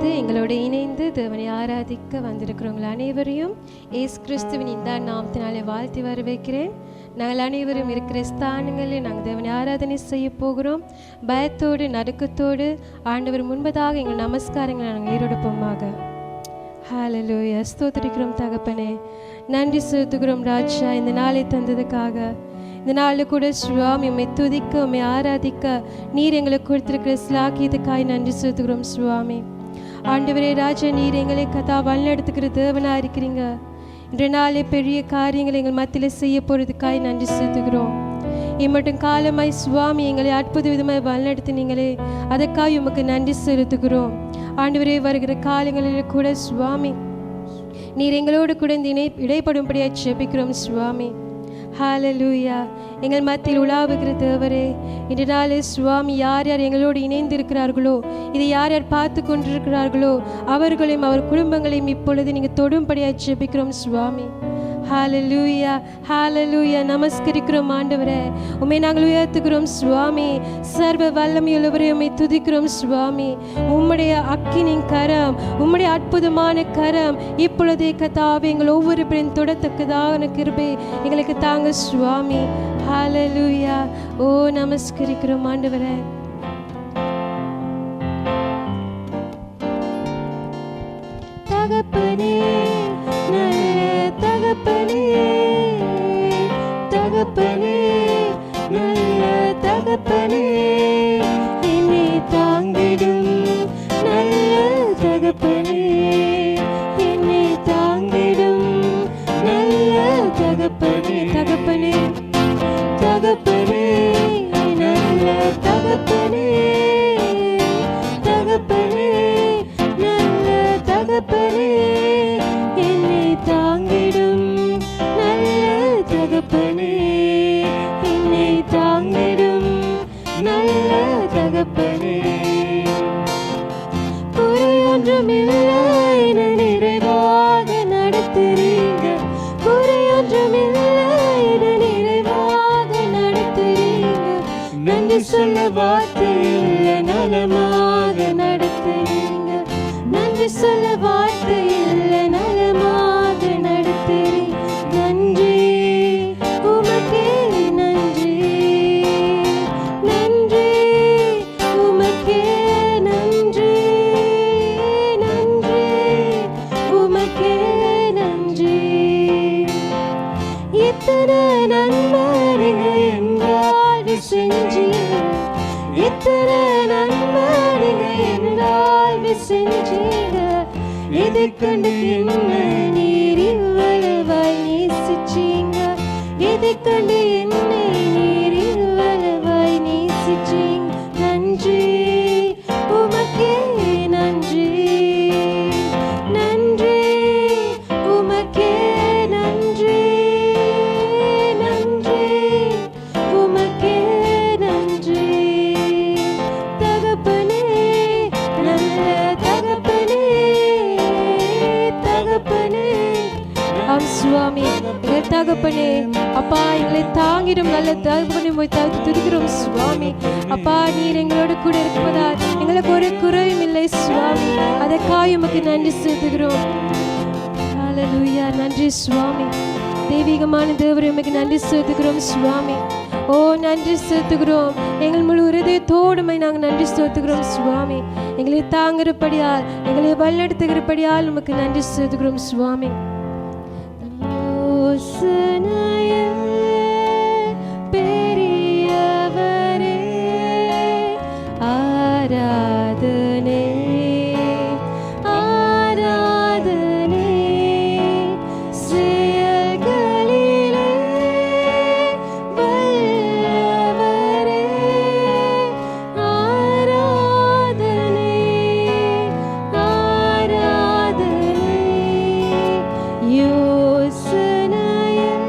இப்பொழுது எங்களோடு இணைந்து தேவனை ஆராதிக்க வந்திருக்கிறவங்கள் அனைவரையும் இயேசு கிறிஸ்துவின் இந்த நாமத்தினாலே வாழ்த்தி வரவேற்கிறேன். நாங்கள் அனைவரும் இருக்கிற ஸ்தானங்களில் நாங்கள் தேவனை ஆராதனை செய்ய போகிறோம். பயத்தோடு நடுக்கத்தோடு ஆண்டவர் முன்பதாக எங்கள் நமஸ்காரங்களை நாங்கள் ஈரோடுப்போமாக. ஹல்லேலூயா. ஸ்தோத்திரிக்கிறோம் தகப்பனே, நன்றி செலுத்துகிறோம் ராஜா இந்த நாளை தந்ததுக்காக. இந்த நாளில் கூட சுவாமி உம்மை துதிக்க உம்மை ஆராதிக்க நீர் எங்களுக்கு கொடுத்திருக்கிற ஸ்லாக்கியத்துக்காய் நன்றி செலுத்துகிறோம் சுவாமி. ஆண்டவரே ராஜா, நீர் எங்களை கதா வழிநடத்துக்கிற தேவனாக இருக்கிறீங்க. இன்றைய நாளே பெரிய காரியங்களை எங்கள் மத்தியில் செய்ய போகிறதுக்காய் நன்றி செலுத்துகிறோம். இம்மட்டும் காலமாய் சுவாமி எங்களை அற்புத விதமாய் வழிநடத்தினீங்களே, அதற்காக உமக்கு நன்றி செலுத்துகிறோம். ஆண்டவரே, வருகிற காலங்களில் கூட சுவாமி நீர் எங்களோடு கூட இந்த இடைப்படும்படியாக ஜெபிக்கிறோம் சுவாமி. ஹல்லேலூயா. எங்கள் மத்தியில் உலாவுகிற தேவரே, இன்று நாளே சுவாமி யார் யார் எங்களோடு இணைந்து இருக்கிறார்களோ, இதை யார் யார் பார்த்து கொண்டிருக்கிறார்களோ அவர்களையும் அவர் குடும்பங்களையும் இப்பொழுது நீங்கள் தொடும்படியாக ஜெபிக்கிறோம் சுவாமி. ஹல்லேலூயா, ஹல்லேலூயா. நமஸ்கரிக்கிறோம் ஆண்டவரே, உம்மை நாங்கள் உயர்த்துகிறோம் சுவாமி. சர்வ வல்லமையுள்ளவரே, உம்மை துதிக்கிறோம் சுவாமி. உம்முடைய அக்கினின் கரம், உம்முடைய அற்புதமான கரம் இப்பொழுதே கர்த்தாவே எங்கள் ஒவ்வொரு பேரையும் தொடத்தக்கதான கிருபை எங்களுக்கு தாங்க சுவாமி. ஹல்லேலூயா. ஓ நமஸ்கரிக்கிறோம் ஆண்டவரே. தகப்பனே, தகப்பனே, தகப்பனே, நல்ல தகப்பனே, என்னை தாங்கிடும் நல்ல தகப்பனே, என்னை தாங்கிடும் நல்ல தகப்பனே, தகப்பனே, தகப்பனே, நல்ல தகப்பனே, தகப்பனே, நல்ல தகப்பனே, என்னை தாங்கிடும் நல்ல தகப்பனே, என்னை தாங்கிடும் நல்ல தகப்பனே. குறையொன்றுமில்லை, என்னை நிறைவாக நடத்துறீங்க. குறையொன்றுமில்லை, என்னை நிறைவாக நடத்துறீங்க. நன்றி சொல்ல வார்த்தை இல்லை, நலமாக நடத்துறீங்க. நன்றி சொல்ல வார்த்தை இல்லை, நலமாக நடத்துறீங்க. நன்றி உமக்கே நன்றி, நன்றி உமக்கே நன்றி, நன்றி உமக்கே நன்றி. இத்தனை நன்மைங்க என்றால் செஞ்சீங்க, இத்தனை நன்மைங்க என்றால் செஞ்சீங்க. இதை கண்டு என்ன நீர் இவ்வளவாய் நேசிச்சீங்க, இதை கண்டு என்னை நீர் இவ்வளவாய் நேசிச்சீங்க. நன்றி உமக்கே நன்றி, நன்றி உமக்கே நன்றி, நன்றி உமக்கே நன்றி. தகப்பனே, நல்ல தகப்பனே, தகப்பனே. ஆம் சுவாமி, எங்கள் தகப்பனே, அப்பா எங்களை தாங்கிடும் நல்ல தகப்பனே, போய் துதிக்கிறோம் சுவாமி. அப்பா நீர் எங்களோடு கூட இருப்பதால் எங்களுக்கு ஒரு குறையும் இல்லை சுவாமி. அதற்காக உமக்கு நன்றி செலுத்துகிறோம். ஹல்லேலூயா. நன்றி சுவாமி. தெய்வீகமான தேவரே, உமக்கு நன்றி செலுத்துகிறோம் சுவாமி. ஓ நன்றி செலுத்துகிறோம். எங்கள் முழு இருதயத்தோடுமை நாங்கள் நன்றி செலுத்துகிறோம் சுவாமி. எங்களை தாங்குறபடியால், எங்களை வழிநடத்துகிறபடியால் உமக்கு நன்றி செலுத்துகிறோம் சுவாமி. பெரியவரே, ஆராதனை, ஆராதனை, செயல்களிலே வல்லவரே, ஆராதனை, ஆராதனை, யோசனையில்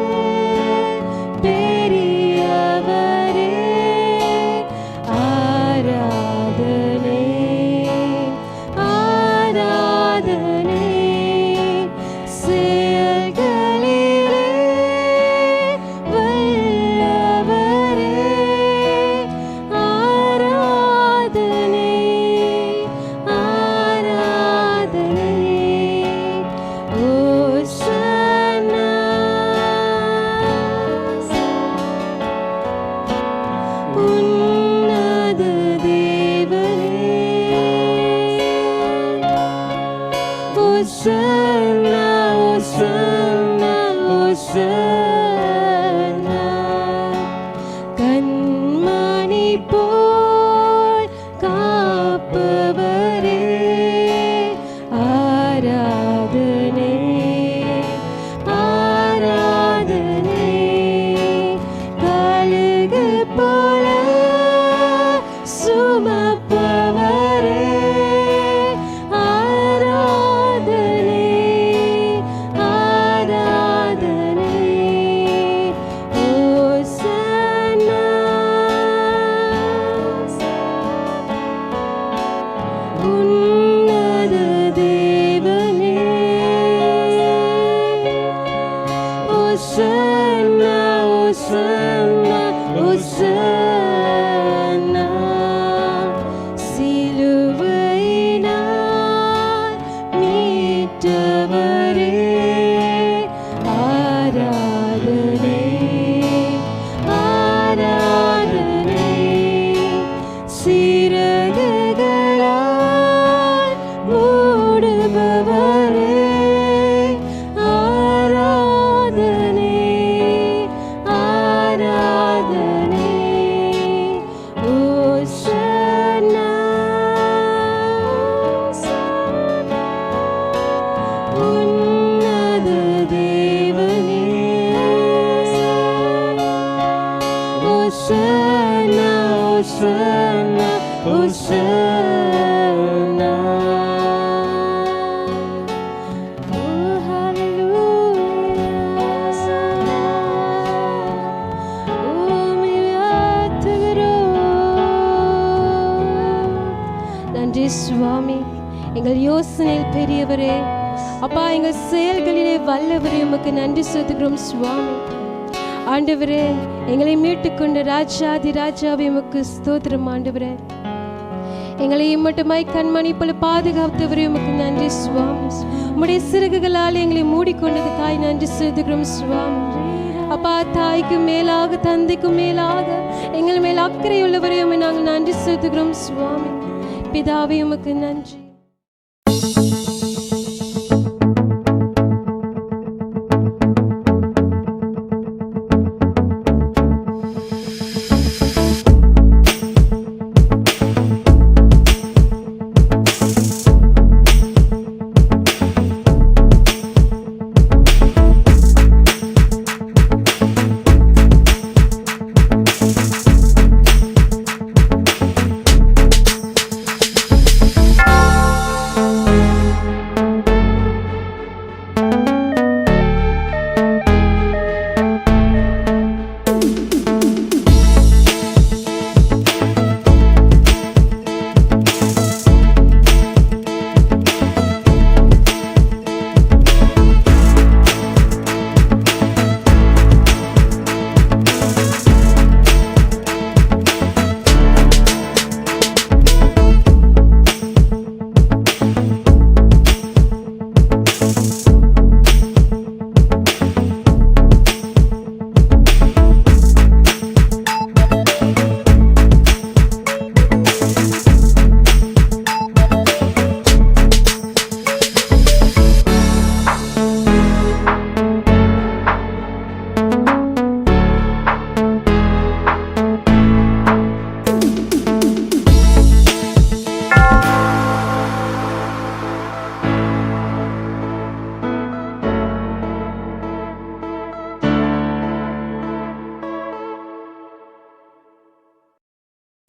Hosanna, Hosanna, Hosanna. கண்மணி போல் காப்பவரே, ஆராதனை ஆராதனை. கழுகு போல சுமப்பவரே, ஆராதனை ஆராதனை. ஓசன்னா உன்னத தேவனே, ஓசன்னா ஓசன்னா ஓசன்னா. சிலுவையினால் மீட்டவரே, ஆராதனை ஆராதனை. சிறகுகளால் மூடுபவரே, ஆராதனை ஆராதனை. ஓசன்னா உன்னத தேவனே, ஓசன்னா ஓசன்னா ஓசன்னா. Oh, hallelujah. உம்மை வாழ்த்துகிறோம். நன்றி சுவாமி, எங்கள் யோசனையில் பெரியவரே, அப்பா எங்கள் செயல்களிலே வல்லவரே, உமக்கு நன்றி செலுத்துகிறோம் சுவாமி. ஆண்டவரே, எங்களை மீட்டுக்கொண்ட ராஜாதி ராஜாவே, உமக்கு ஸ்தோத்திரம் ஆண்டவரே. எங்களை இம்மட்டுமாய் கண்மணி போல பாதுகாத்தவரே, உமக்கு நன்றி சுவாமி. உம்முடைய சிறகுகளால் எங்களை மூடிக்கொண்டது தாய், நன்றி செலுத்துகிறோம் சுவாமி. அப்பா, தாய்க்கு மேலாக தந்தைக்கு மேலாக எங்கள் மேல் அக்கறை உள்ளவரே, உம்மை நாங்கள் நன்றி செலுத்துகிறோம் சுவாமி. பிதாவே, உமக்கு நன்றி.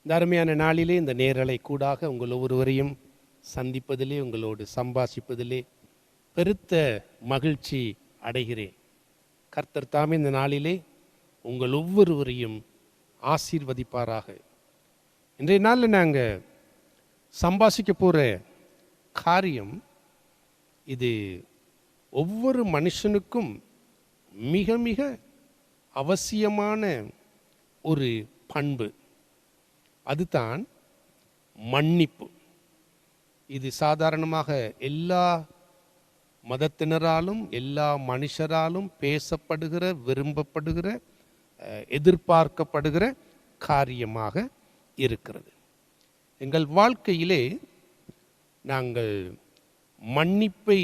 இந்த அருமையான நாளிலே இந்த நேரலை கூடாக உங்கள் ஒவ்வொருவரையும் சந்திப்பதிலே, உங்களோடு சம்பாஷிப்பதிலே பெருத்த மகிழ்ச்சி அடைகிறேன். கர்த்தர் தாமே இந்த நாளிலே உங்கள் ஒவ்வொருவரையும் ஆசீர்வதிப்பாராக. இன்றைய நாளில் நாங்கள் சம்பாஷிக்க போகிற காரியம் இது ஒவ்வொரு மனுஷனுக்கும் மிக மிக அவசியமான ஒரு பண்பு. அதுதான் மன்னிப்பு. இது சாதாரணமாக எல்லா மதத்தினராலும் எல்லா மனுஷராலும் பேசப்படுகிற, விரும்பப்படுகிற, எதிர்பார்க்கப்படுகிற காரியமாக இருக்கிறது. எங்கள் வாழ்க்கையிலே நாங்கள் மன்னிப்பை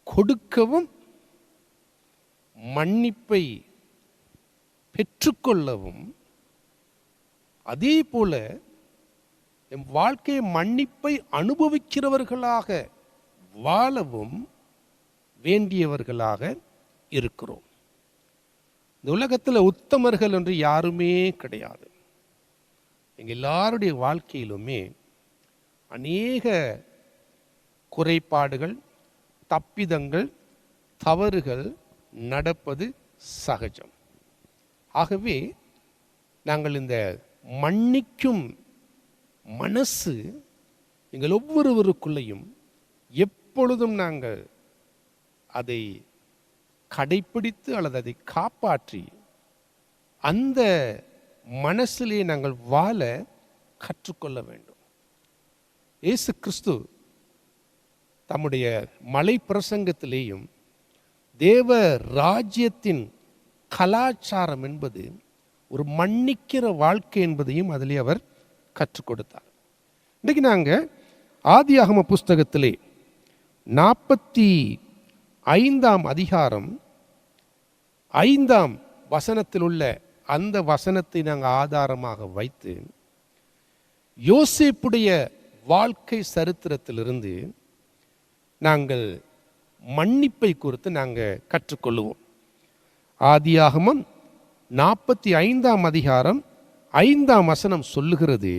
கொடுக்கவும் மன்னிப்பை பெற்றுக்கொள்ளவும், அதே போல என் வாழ்க்கையை மன்னிப்பை அனுபவிக்கிறவர்களாக வாழவும் வேண்டியவர்களாக இருக்கிறோம். இந்த உலகத்தில் உத்தமர்கள் என்று யாருமே கிடையாது. எங்கள் எல்லாருடைய வாழ்க்கையிலுமே அநேக குறைபாடுகள், தப்பிதங்கள், தவறுகள் நடப்பது சகஜம். ஆகவே நாங்கள் இந்த மன்னிக்கும் மனசு எங்கள் ஒவ்வொருவருக்குள்ளேயும் எப்பொழுதும் நாங்கள் அதை கடைப்பிடித்து அல்லது அதை காப்பாற்றி அந்த மனசிலே நாங்கள் வாழ கற்றுக்கொள்ள வேண்டும். இயேசு கிறிஸ்து தம்முடைய மலை பிரசங்கத்திலேயும் தேவ ராஜ்யத்தின் கலாச்சாரம் என்பது ஒரு மன்னிக்கிற வாழ்க்கை என்பதையும் அதிலே அவர் கற்றுக் கொடுத்தார். இன்றைக்கு நாங்கள் ஆதியாகம புஸ்தகத்திலே 45ஆம் அதிகாரம் 5ஆம் வசனத்தில் உள்ள அந்த வசனத்தை நாங்கள் ஆதாரமாக வைத்து யோசேப்புடைய வாழ்க்கை சரித்திரத்திலிருந்து நாங்கள் மன்னிப்பை குறித்து நாங்கள் கற்றுக்கொள்ளுவோம். ஆதியாகமம் 45ஆம் அதிகாரம் 5ஆம் வசனம் சொல்லுகிறது,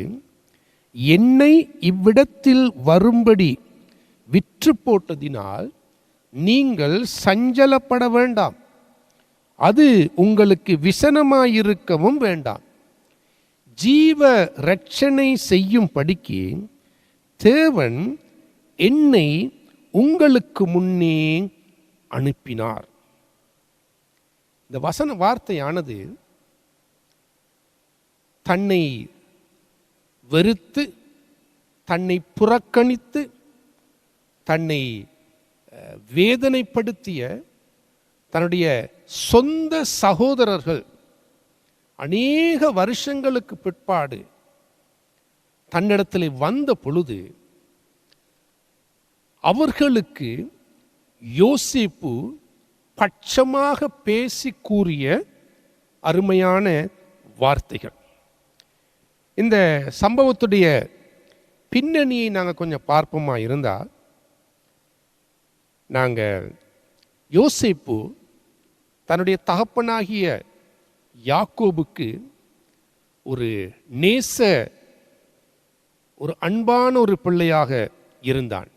என்னை இவ்விடத்தில் வரும்படி விற்று போட்டதினால் நீங்கள் சஞ்சலப்பட வேண்டாம், அது உங்களுக்கு விசனமாயிருக்கவும் வேண்டாம். ஜீவ இரட்சணை செய்யும் படிக்கு தேவன் என்னை உங்களுக்கு முன்னே அனுப்பினார். இந்த வசன வார்த்தையானது தன்னை வெறுத்து, தன்னை புறக்கணித்து, தன்னை வேதனைப்படுத்திய தன்னுடைய சொந்த சகோதரர்கள் அநேக வருஷங்களுக்கு பிற்பாடு தன்னிடத்தில் வந்த பொழுது அவர்களுக்கு யோசேப்பு பட்சமாக பேசி கூறிய அருமையான வார்த்தைகள். இந்த சம்பவத்துடைய பின்னணியை நாங்கள் கொஞ்சம் பார்ப்போமா இருந்தால், நாங்கள் யோசேப்பு தன்னுடைய தகப்பனாகிய யாக்கோபுக்கு ஒரு ஒரு அன்பான ஒரு பிள்ளையாக இருந்தான்.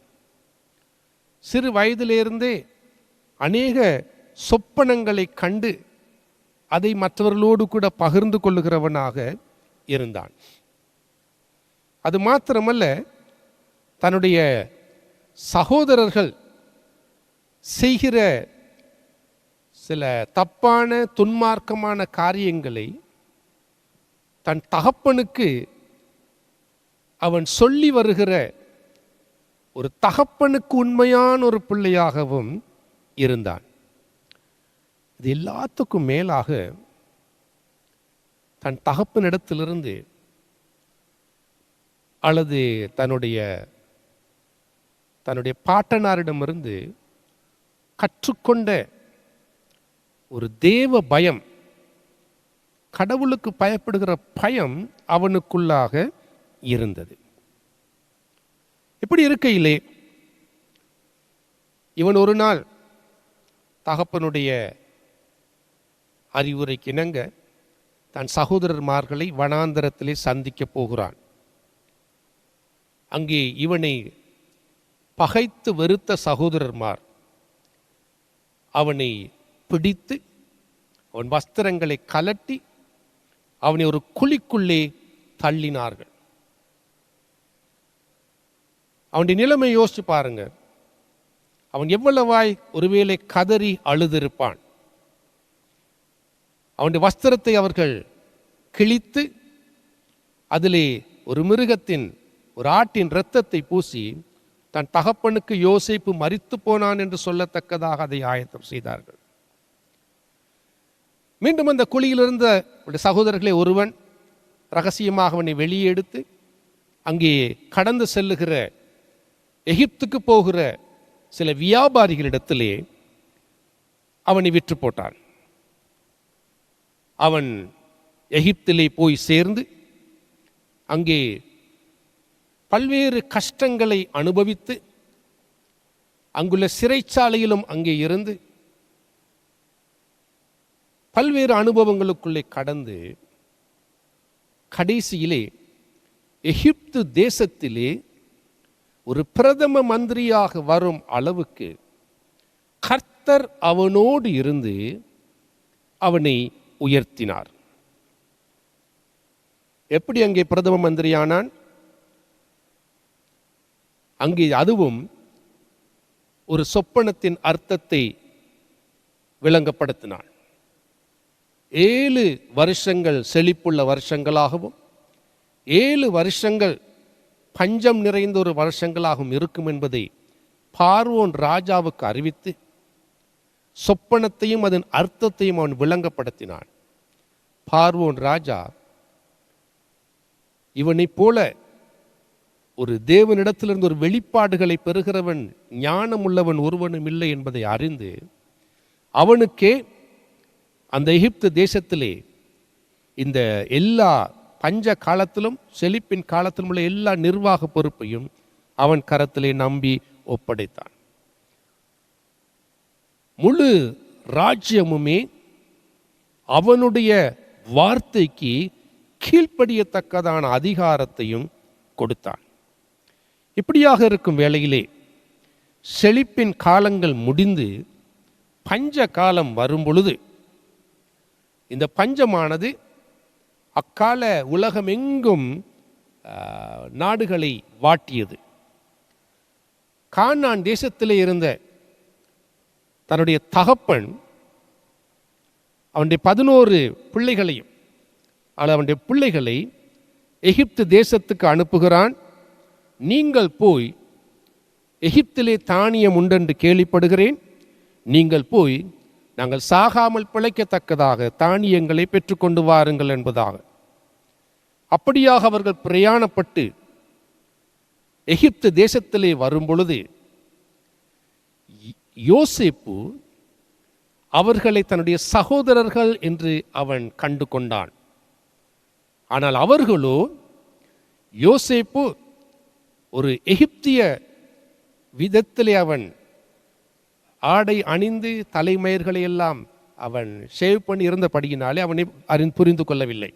சிறு வயதிலிருந்தே அநேக சொப்பனங்களை கண்டு அதை மற்றவர்களோடு கூட பகிர்ந்து கொள்ளுகிறவனாக இருந்தான். அது மாத்திரமல்ல, தன்னுடைய சகோதரர்கள் செய்கிற சில தப்பான துன்மார்க்கமான காரியங்களை தன் தகப்பனுக்கு அவன் சொல்லி வருகிற ஒரு தகப்பனுக்கு உண்மையான ஒரு பிள்ளையாகவும் இருந்தான். இது எல்லாத்துக்கும் மேலாக தன் தகப்பனிடத்திலிருந்து அல்லது தன்னுடைய பாட்டனாரிடமிருந்து கற்றுக்கொண்ட ஒரு தேவ பயம், கடவுளுக்கு பயப்படுகிற பயம் அவனுக்குள்ளாக இருந்தது. இப்படி இருக்கையிலே இவன் ஒரு நாள் தகப்பனுடைய அறிவுரைக்கு இணங்க தன் சகோதரர்மார்களை வனாந்தரத்திலே சந்திக்க போகிறான். அங்கே இவனை பகைத்து வெறுத்த சகோதரர்மார் அவனை பிடித்து அவன் வஸ்திரங்களை கலட்டி அவனை ஒரு குழிக்குள்ளே தள்ளினார்கள். அவனுடைய நிலைமை யோசிச்சு பாருங்க. அவன் எவ்வளவாய் ஒருவேளை கதறி அழுதிருப்பான். அவனுடைய வஸ்திரத்தை அவர்கள் கிழித்து அதிலே ஒரு மிருகத்தின், ஒரு ஆட்டின் இரத்தத்தை பூசி தன் தகப்பனுக்கு யோசேப்பு மரித்து போனான் என்று சொல்லத்தக்கதாக அதை ஆயத்தம் செய்தார்கள். மீண்டும் அந்த குழியிலிருந்த சகோதரர்களை ஒருவன் ரகசியமாக அவனை வெளியே எடுத்து அங்கே கடந்து செல்லுகிற எகிப்துக்கு போகிற சில வியாபாரிகளிடத்திலே அவனை விற்று போட்டான். அவன் எகிப்திலே போய் சேர்ந்து அங்கே பல்வேறு கஷ்டங்களை அனுபவித்து அங்குள்ள சிறைச்சாலையிலும் அங்கே இருந்து பல்வேறு அனுபவங்களுக்குள்ளே கடந்து கடைசியிலே எகிப்து தேசத்திலே ஒரு பிரதம மந்திரியாக வரும் அளவுக்கு கர்த்தர் அவனோடு இருந்து அவனை உயர்த்தினார். எப்படி அங்கே பிரதம மந்திரியானான்? அங்கே அதுவும் ஒரு சொப்பனத்தின் அர்த்தத்தை விளங்கப்படுத்தினான். 7 வருஷங்கள் செழிப்புள்ள வருஷங்களாகவும் 7 வருஷங்கள் பஞ்சம் நிறைந்த ஒரு வருஷங்களாகவும் இருக்கும் என்பதை பார்வோன் ராஜாவுக்கு அறிவித்து சொப்பனத்தையும் அதன் அர்த்தத்தையும் அவன் விளங்கப்படுத்தினான். பார்வோன் ராஜா இவனைப் போல ஒரு தேவனிடத்திலிருந்து ஒரு வெளிப்பாடுகளை பெறுகிறவன் ஞானம் உள்ளவன் ஒருவனும் இல்லை என்பதை அறிந்து அவனுக்கே அந்த எகிப்து தேசத்திலே இந்த எல்லா பஞ்ச காலத்திலும் செழிப்பின் காலத்திலும் உள்ள எல்லா நிர்வாக பொறுப்பையும் அவன் கரத்திலே நம்பி ஒப்படைத்தான். முழு ராஜ்யமுமே அவனுடைய வார்த்தைக்கு கீழ்ப்படியத்தக்கதான அதிகாரத்தையும் கொடுத்தான். இப்படியாக இருக்கும் வேளையிலே செழிப்பின் காலங்கள் முடிந்து பஞ்ச காலம் வரும் பொழுது இந்த பஞ்சமானது அக்கால உலகமெங்கும் நாடுகளை வாட்டியது. கானான் தேசத்திலே இருந்த தன்னுடைய தகப்பன் அவனுடைய 11 பிள்ளைகளையும் அவனுடைய பிள்ளைகளை எகிப்து தேசத்துக்கு அனுப்புகிறான். நீங்கள் போய் எகிப்திலே தானியம் உண்டென்று கேள்விப்படுகிறேன், நீங்கள் போய் நாங்கள் சாகாமல் பிழைக்கத்தக்கதாக தானியங்களை பெற்றுக்கொண்டு வாருங்கள் என்பதாக. அப்படியாக அவர்கள் பிரயாணப்பட்டு எகிப்து தேசத்திலே வரும் பொழுது யோசேப்பு அவர்களை தன்னுடைய சகோதரர்கள் என்று அவன் கண்டு கொண்டான். ஆனால் அவர்களோ யோசேப்பு ஒரு எகிப்திய விதத்திலே அவன் ஆடை அணிந்து தலைமயிர்களை எல்லாம் அவன் ஷேவ் பண்ணி இருந்தபடியினாலே அவனை புரிந்து கொள்ளவில்லை.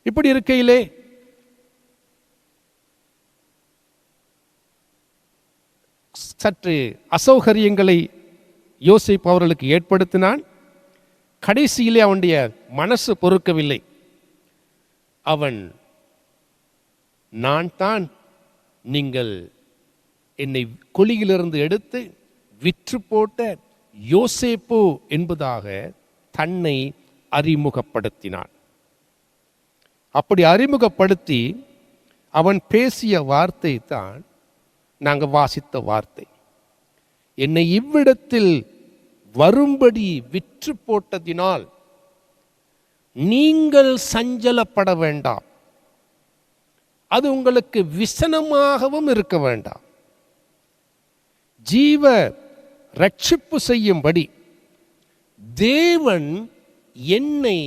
இப்படி இருக்கையிலே சற்று அசௌகரியங்களை யோசேப்பு அவர்களுக்கு ஏற்படுத்தினான். கடைசியிலே அவனுடைய மனசு பொறுக்கவில்லை. அவன் நான் தான் நீங்கள் என்னை குழியிலிருந்து எடுத்து விற்று போட்ட யோசேப்பு என்பதாக தன்னை அறிமுகப்படுத்தினான். அப்படி அறிமுகப்படுத்தி அவன் பேசிய வார்த்தை தான் நாங்கள் வாசித்த வார்த்தை. என்னை இவ்விடத்தில் வரும்படி விற்று போட்டதினால் நீங்கள் சஞ்சலப்பட வேண்டாம், அது உங்களுக்கு விசனமாகவும் இருக்க வேண்டாம். ஜீவ ரட்சிப்பு செய்யும்படி தேவன் என்னை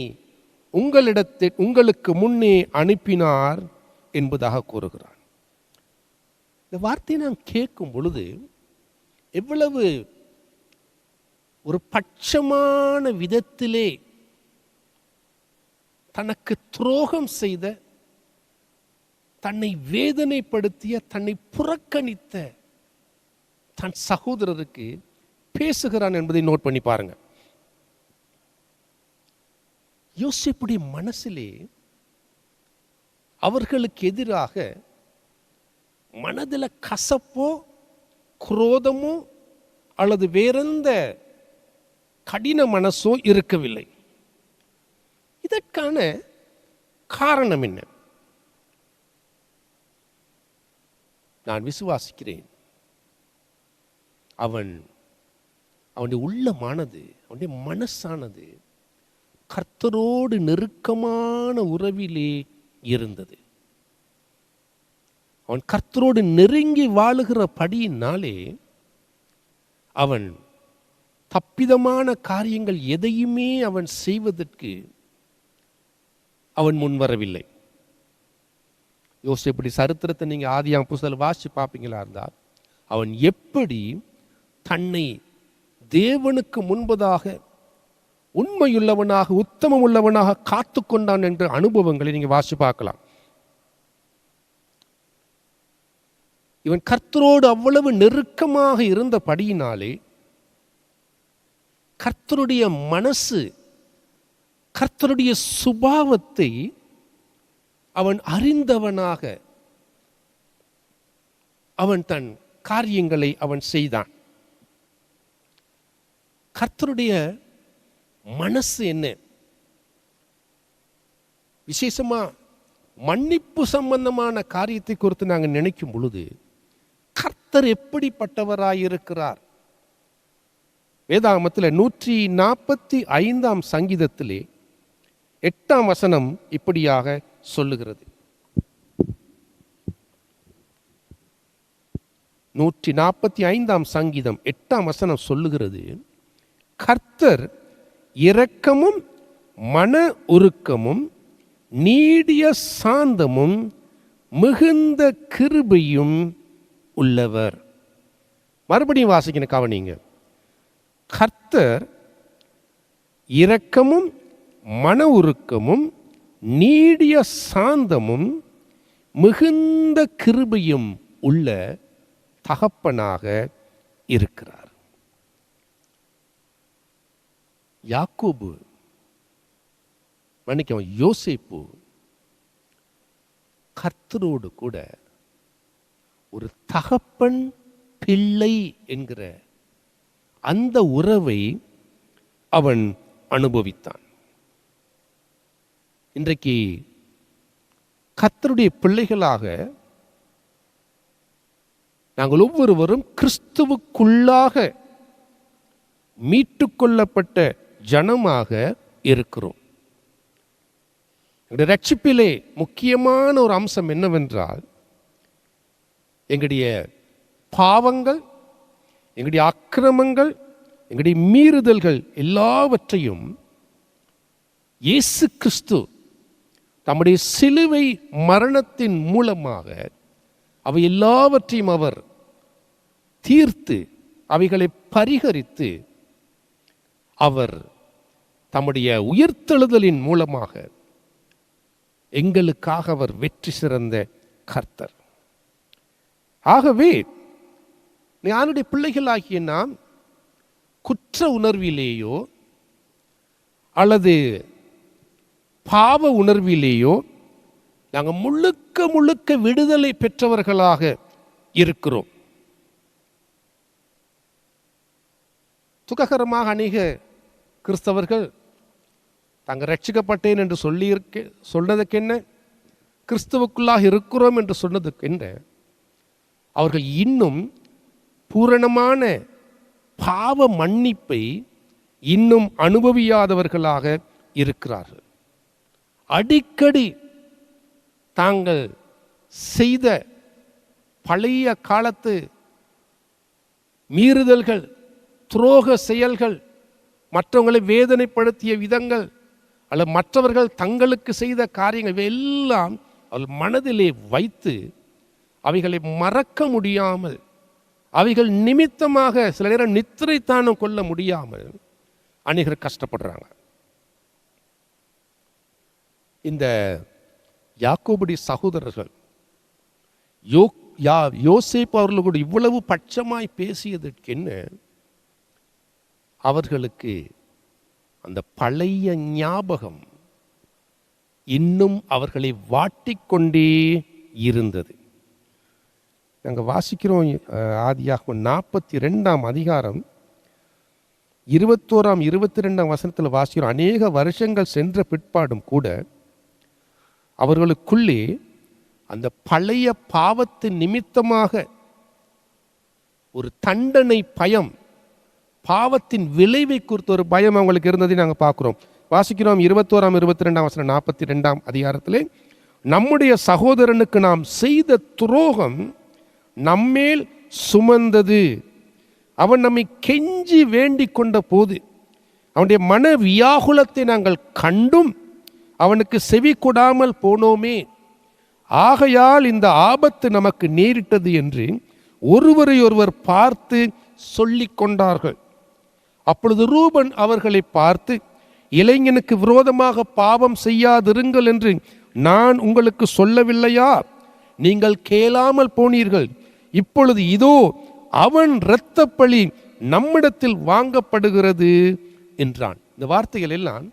உங்களுக்கு முன்னே அனுப்பினார் என்பதாக கூறுகிறான். இந்த வார்த்தையை நான் கேட்கும் பொழுது எவ்வளவு ஒரு பட்சமான விதத்திலே தனக்கு துரோகம் செய்த, தன்னை வேதனைப்படுத்திய, தன்னை புறக்கணித்த தன் சகோதரருக்கு பேசுகிறான் என்பதை நோட் பண்ணி பாருங்க. யோசேப்புடைய மனசிலே அவர்களுக்கு எதிராக மனதில் கசப்போ குரோதமோ அல்லது வேறெந்த கடின மனசோ இருக்கவில்லை. இதற்கான காரணம் என்ன? நான் விசுவாசிக்கிறேன், அவனுடைய உள்ளமானது, அவனுடைய மனசானது கர்த்தரோடு நெருக்கமான உறவிலே இருந்தது. அவன் கர்த்தரோடு நெருங்கி வாழுகிற படியினாலே அவன் தப்பிதமான காரியங்கள் எதையுமே அவன் செய்வதற்கு அவன் முன்வரவில்லை. யோசேப்புடைய சரித்திரத்தை நீங்க ஆதியாகம புஸ்தகத்தில் வாசிச்சு பார்ப்பீங்களா இருந்தால், அவன் எப்படி தன்னை தேவனுக்கு முன்பதாக உண்மையுள்ளவனாக உத்தமம் உள்ளவனாக காத்து கொண்டான் என்ற அனுபவங்களை நீங்க வாசிச்சு பார்க்கலாம். இவன் கர்த்தரோடு அவ்வளவு நெருக்கமாக இருந்தபடியினாலே கர்த்தருடைய மனசு, கர்த்தருடைய சுபாவத்தை அவன் அறிந்தவனாக அவன் தன் காரியங்களை அவன் செய்தான். கர்த்தருடைய மனசு என்ன? விசேஷமா மன்னிப்பு சம்பந்தமான காரியத்தை குறித்து நாங்கள் நினைக்கும் பொழுது கர்த்தர் எப்படிப்பட்டவராயிருக்கிறார்? வேதாகமத்தில் 145 சங்கீதத்திலே 8 வசனம் இப்படியாக சொல்லுகிறது. 145 சங்கீதம் 8 வசனம் சொல்லுகிறது, கர்த்தர் இரக்கமும் மன உருக்கமும் நீடிய சாந்தமும் மிகுந்த கிருபையும் உள்ளவர். மறுபடியும் வாசிக்கணும், கவனிங்க. கர்த்தர் இரக்கமும் மன உருக்கமும் நீடிய சாந்தமும் மிகுந்த கிருபையும் உள்ள தகப்பனாக இருக்கிறார். யாக்கோபு, மன்னிக்கவும், யோசேப்பு கர்த்தரோடு கூட ஒரு தகப்பன் பிள்ளை என்கிற அந்த உறவை அவன் அனுபவித்தான். இன்றைக்கு கர்த்தருடைய பிள்ளைகளாக நாங்கள் ஒவ்வொருவரும் கிறிஸ்துவுக்குள்ளாக மீட்டுக்கொள்ளப்பட்ட ஜனமாக இருக்கிறோம். எங்களுடைய ரட்சிப்பிலே முக்கியமான ஒரு அம்சம் என்னவென்றால், எங்களுடைய பாவங்கள், எங்களுடைய அக்கிரமங்கள், எங்களுடைய மீறுதல்கள் எல்லாவற்றையும் இயேசு கிறிஸ்து தம்முடைய சிலுவை மரணத்தின் மூலமாக அவை எல்லாவற்றையும் அவர் தீர்த்து அவைகளை பரிகரித்து அவர் தம்முடைய உயிர்த்தெழுதலின் மூலமாக எங்களுக்காக அவர் வெற்றி சிறந்த கர்த்தர். ஆகவே யாருடைய பிள்ளைகளாகிய நாம் குற்ற உணர்விலேயோ அல்லது பாவ உணர்விலேயோ நாங்கள் முழுக்க முழுக்க விடுதலை பெற்றவர்களாக இருக்கிறோம். துக்ககரமாக அநேக கிறிஸ்தவர்கள் தாங்கள் ரட்சிக்கப்பட்டேன் என்று சொன்னதுக்கு என்ன, கிறிஸ்துவுக்குள்ளாக இருக்கிறோம் என்று சொன்னதுக்கு என்ன, அவர்கள் இன்னும் பூரணமான பாவ மன்னிப்பை இன்னும் அனுபவியாதவர்களாக இருக்கிறார்கள். அடிக்கடி தாங்கள் செய்த பழைய காலத்து மீறுதல்கள், துரோக செயல்கள், மற்றவங்களை வேதனைப்படுத்திய விதங்கள் அல்லது மற்றவர்கள் தங்களுக்கு செய்த காரியங்கள் எல்லாம் அவர்கள் மனதிலே வைத்து அவைகளை மறக்க முடியாமல், அவைகள் நிமித்தமாக சில நேரம் நித்திரைத்தானும் கொள்ள முடியாமல் அநேகர் கஷ்டப்படுறாங்க. இந்த யாக்கோபுடைய சகோதரர்கள் யோசேப்பு அவர்களோடு இவ்வளவு பட்சமாய் பேசியதற்கு என்ன, அவர்களுக்கு அந்த பழைய ஞாபகம் இன்னும் அவர்களை வாட்டிக்கொண்டே இருந்தது. நாங்கள் வாசிக்கிறோம் ஆதியாகமம் 42 அதிகாரம் 21 22 வசனத்தில் வாசிக்கிறோம். அநேக வருஷங்கள் சென்ற பிற்பாடும் கூட அவர்களுக்குள்ளே அந்த பழைய பாவத்தின் நிமித்தமாக ஒரு தண்டனை பயம், பாவத்தின் விளைவை குறித்த ஒரு பயம் அவங்களுக்கு இருந்ததை நாங்கள் பார்க்குறோம். வாசிக்கிறோம் 21 22 வசனம் 42 அதிகாரத்திலே, நம்முடைய சகோதரனுக்கு நாம் செய்த துரோகம் நம்மேல் சுமந்தது, அவன் நம்மை கெஞ்சி வேண்டிக் கொண்ட போது அவனுடைய மன வியாகுலத்தை நாங்கள் கண்டும் அவனுக்கு செவி கொடாமல் போனோமே, ஆகையால் இந்த ஆபத்து நமக்கு நேரிட்டது என்று ஒருவரை ஒருவர் பார்த்து சொல்லிக் கொண்டார்கள். அப்பொழுது ரூபன் அவர்களை பார்த்து, இளைஞனுக்கு விரோதமாக பாவம் செய்யாதிருங்கள் என்று நான் உங்களுக்கு சொல்லவில்லையா? நீங்கள் கேளாமல் போனீர்கள். இப்பொழுது இதோ அவன் இரத்தப்பழி நம்மிடத்தில் வாங்கப்படுகிறது என்றான். இந்த வார்த்தைகள் எல்லாம்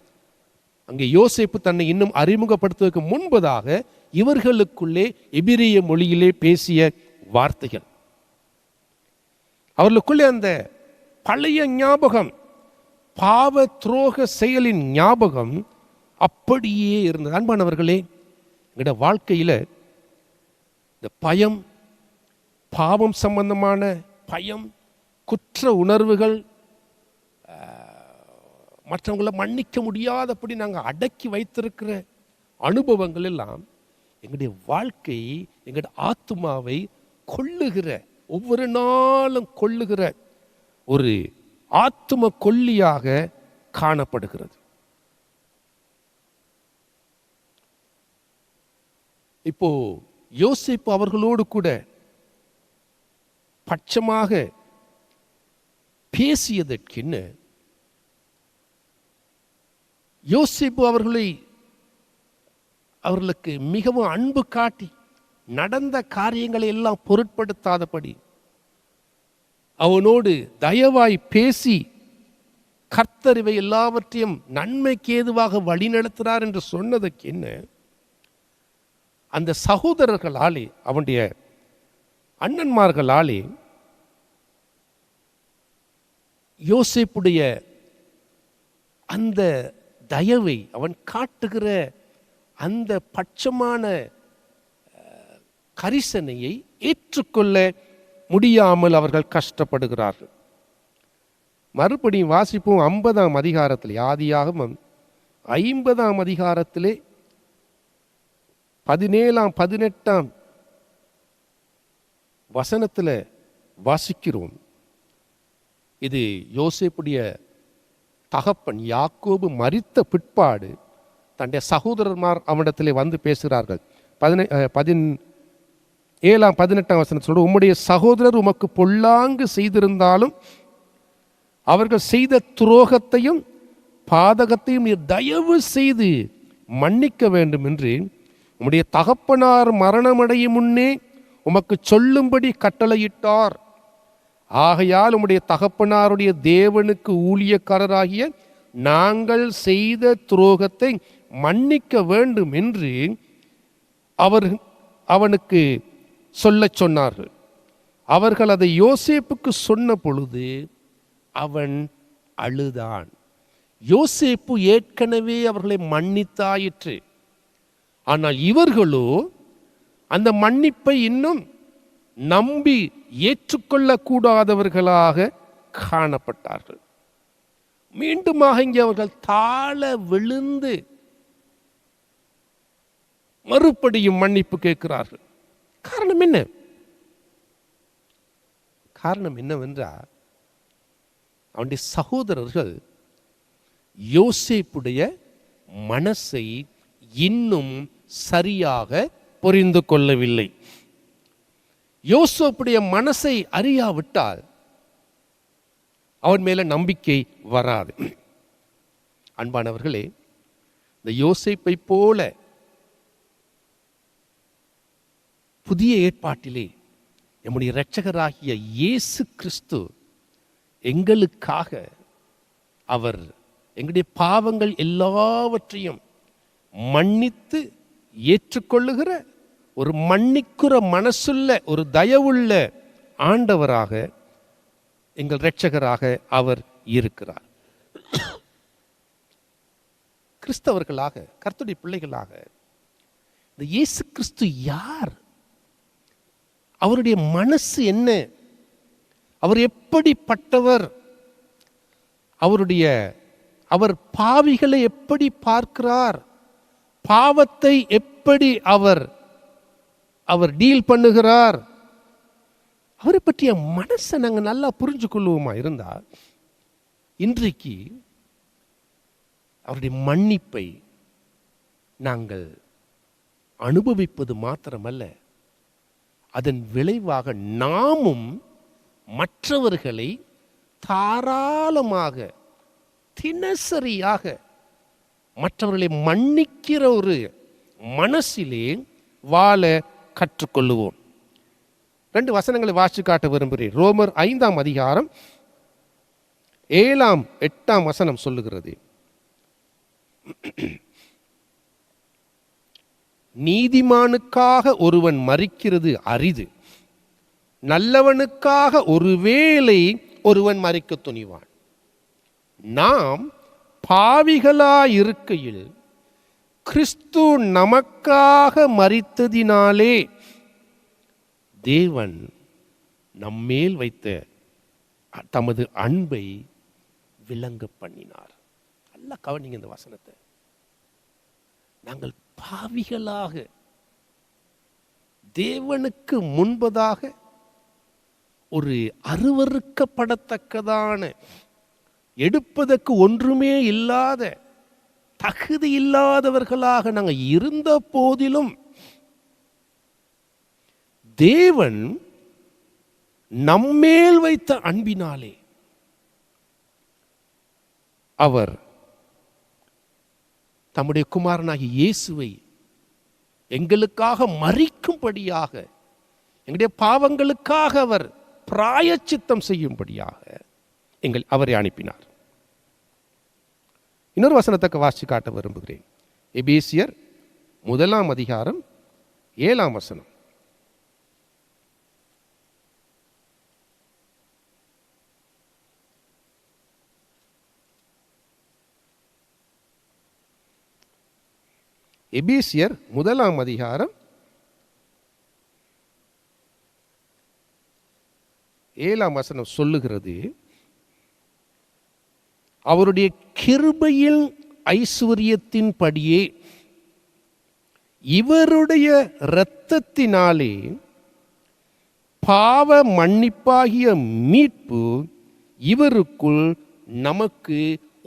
அங்கே யோசேப்பு தன்னை இன்னும் அறிமுகப்படுத்துவதற்கு முன்பதாக இவர்களுக்குள்ளே எபிரிய மொழியிலே பேசிய வார்த்தைகள். அவர்களுக்குள்ளே அந்த பழைய ஞாபகம், பாவ துரோக செயலின் ஞாபகம் அப்படியே இருந்தது. அன்பானவர்களே, எங்களுடைய வாழ்க்கையில் இந்த பயம், பாவம் சம்பந்தமான பயம், குற்ற உணர்வுகள், மற்றவங்களை மன்னிக்க முடியாதபடி நாங்கள் அடக்கி வைத்திருக்கிற அனுபவங்கள் எல்லாம் எங்களுடைய வாழ்க்கை, எங்களுடைய ஆத்துமாவை கொள்ளுகிற, ஒவ்வொரு நாளும் கொள்ளுகிற ஒரு ஆத்தும கொல்லியாக காணப்படுகிறது. இப்போ யோசேப்பு அவர்களோடு கூட பட்சமாக பேசியதற்கென்ன, யோசேப்பு அவர்களுக்கு மிகவும் அன்பு காட்டி நடந்த காரியங்களை எல்லாம் பொருட்படுத்தாதபடி அவனோடு தயவாய் பேசி கர்த்தர் இவை எல்லாவற்றையும் நன்மைக்கு ஏதுவாக வழிநடத்துகிறார் என்று சொன்னதுக்கு என்ன, அந்த சகோதரர்களாலே, அவனுடைய அண்ணன்மார்களாலே யோசேப்புடைய அந்த தயவை, அவன் காட்டுகிற அந்த பட்சமான கரிசனையை ஏற்றுக்கொள்ள முடியாமல் அவர்கள் கஷ்டப்படுகிறார்கள். மறுபடியும் வாசிப்போம் 50ஆம் அதிகாரத்தில், ஆதியாகமம் 50ஆம் அதிகாரத்திலே 17ஆம் 18ஆம் வசனத்தில் வாசிக்கிறோம். இது யோசேப்புடைய தகப்பன் யாக்கோபு மரித்த பிற்பாடு தன்னுடைய சகோதரர்மார் அவனிடத்திலே வந்து பேசுகிறார்கள். 17ஆம் 18ஆம் வசனத்தில் சொல்ற, உம்முடைய சகோதரர் உமக்கு பொல்லாங்கு செய்திருந்தாலும் அவர்கள் செய்த துரோகத்தையும் பாதகத்தையும் நீர் தயவு செய்து மன்னிக்க வேண்டும் என்று உம்முடைய தகப்பனார் மரணமடையும் முன்னே உமக்கு சொல்லும்படி கட்டளையிட்டார். ஆகையால் உம்முடைய தகப்பனாருடைய தேவனுக்கு ஊழியக்காரராகிய நாங்கள் செய்த துரோகத்தை மன்னிக்க வேண்டும் என்று அவனுக்கு சொல்ல சொன்னார்கள். அவர்கள் அதை யோசேப்புக்கு சொன்ன பொழுது அவன் அழுதான். யோசேப்பு ஏற்கனவே அவர்களை மன்னித்தாயிற்று. ஆனால் இவர்களோ அந்த மன்னிப்பை இன்னும் நம்பி ஏற்றுக்கொள்ளக்கூடாதவர்களாக காணப்பட்டார்கள். மீண்டுமாக இங்கே அவர்கள் தாழ விழுந்து மறுபடியும் மன்னிப்பு கேட்கிறார்கள். காரணம் என்ன? காரணம் என்னவென்றால், அவனுடைய சகோதரர்கள் யோசேப்புடைய மனசை இன்னும் சரியாக புரிந்து கொள்ளவில்லை. யோசேப்புடைய மனசை அறியாவிட்டால் அவன் மேல நம்பிக்கை வராது. அன்பானவர்களே, இந்த யோசேப்பை போல புதிய ஏற்பாட்டிலே நம்முடைய இரட்சகராகிய இயேசு கிறிஸ்து எங்களுக்காக அவர் எங்களுடைய பாவங்கள் எல்லாவற்றையும் மன்னித்து ஏற்றுக்கொள்ளுகிற ஒரு மன்னிக்கிற மனசுள்ள ஒரு தயவுள்ள ஆண்டவராக, எங்கள் இரட்சகராக அவர் இருக்கிறார். கிறிஸ்தவர்களாக, கர்த்தருடைய பிள்ளைகளாக இந்த இயேசு கிறிஸ்து யார்? அவருடைய மனசு என்ன? அவர் எப்படிப்பட்டவர்? அவர் பாவிகளை எப்படி பார்க்கிறார்? பாவத்தை எப்படி அவர் டீல் பண்ணுகிறார்? அவரை பற்றிய மனசை நாங்கள் நல்லா புரிஞ்சு கொள்வோமா இருந்தா, இன்றைக்கு அவருடைய மன்னிப்பை நாங்கள் அனுபவிப்பது மாத்திரமல்ல, அதன் விளைவாக நாமும் மற்றவர்களை தாராளமாக தினசரியாக மற்றவர்களை மன்னிக்கிற ஒரு மனசிலே வாழ கற்றுக்கொள்ளுவோம். 2 வசனங்களை வாசித்து காட்ட விரும்புகிறேன். ரோமர் 5ஆம் அதிகாரம் 7ஆம் 8ஆம் வசனம் சொல்லுகிறது, நீதிமானுக்காக ஒருவன் மரிக்கிறது அரிது, நல்லவனுக்காக ஒருவேளை ஒருவன் மரிக்க துணிவான். நாம் பாவிகளாயிருக்கையில் கிறிஸ்து நமக்காக மரித்ததினாலே தேவன் நம்மேல் வைத்த தமது அன்பை விளங்க பண்ணினார். நல்லா கவனிங்க இந்த வசனத்தை. நாங்கள் பாவிகளாக தேவனுக்கு முன்பதாக ஒரு அருவருக்கப்படத்தக்கதான, எடுப்பதற்கு ஒன்றுமே இல்லாத, தகுதி இல்லாதவர்களாக நாங்கள் இருந்த போதிலும் தேவன் நம்மேல் வைத்த அன்பினாலே அவர் தம்முடைய குமாரனாகிய இயேசுவை எங்களுக்காக மரிக்கும்படியாக, எங்களுடைய பாவங்களுக்காக அவர் பிராயச்சித்தம் செய்யும்படியாக அவரை அனுப்பினார். இன்னொரு வசனத்தை வாசித்து காட்ட விரும்புகிறேன். எபேசியர் 1ஆம் அதிகாரம் 7ஆம் வசனம். எபேசியர் 1ஆம் அதிகாரம் 7ஆம் வசனம் சொல்லுகிறது, அவருடைய கிருபையின் ஐஸ்வரியத்தின் படியே இவருடைய இரத்தத்தினாலே பாவ மன்னிப்பாகிய மீட்பு இவருக்குள் நமக்கு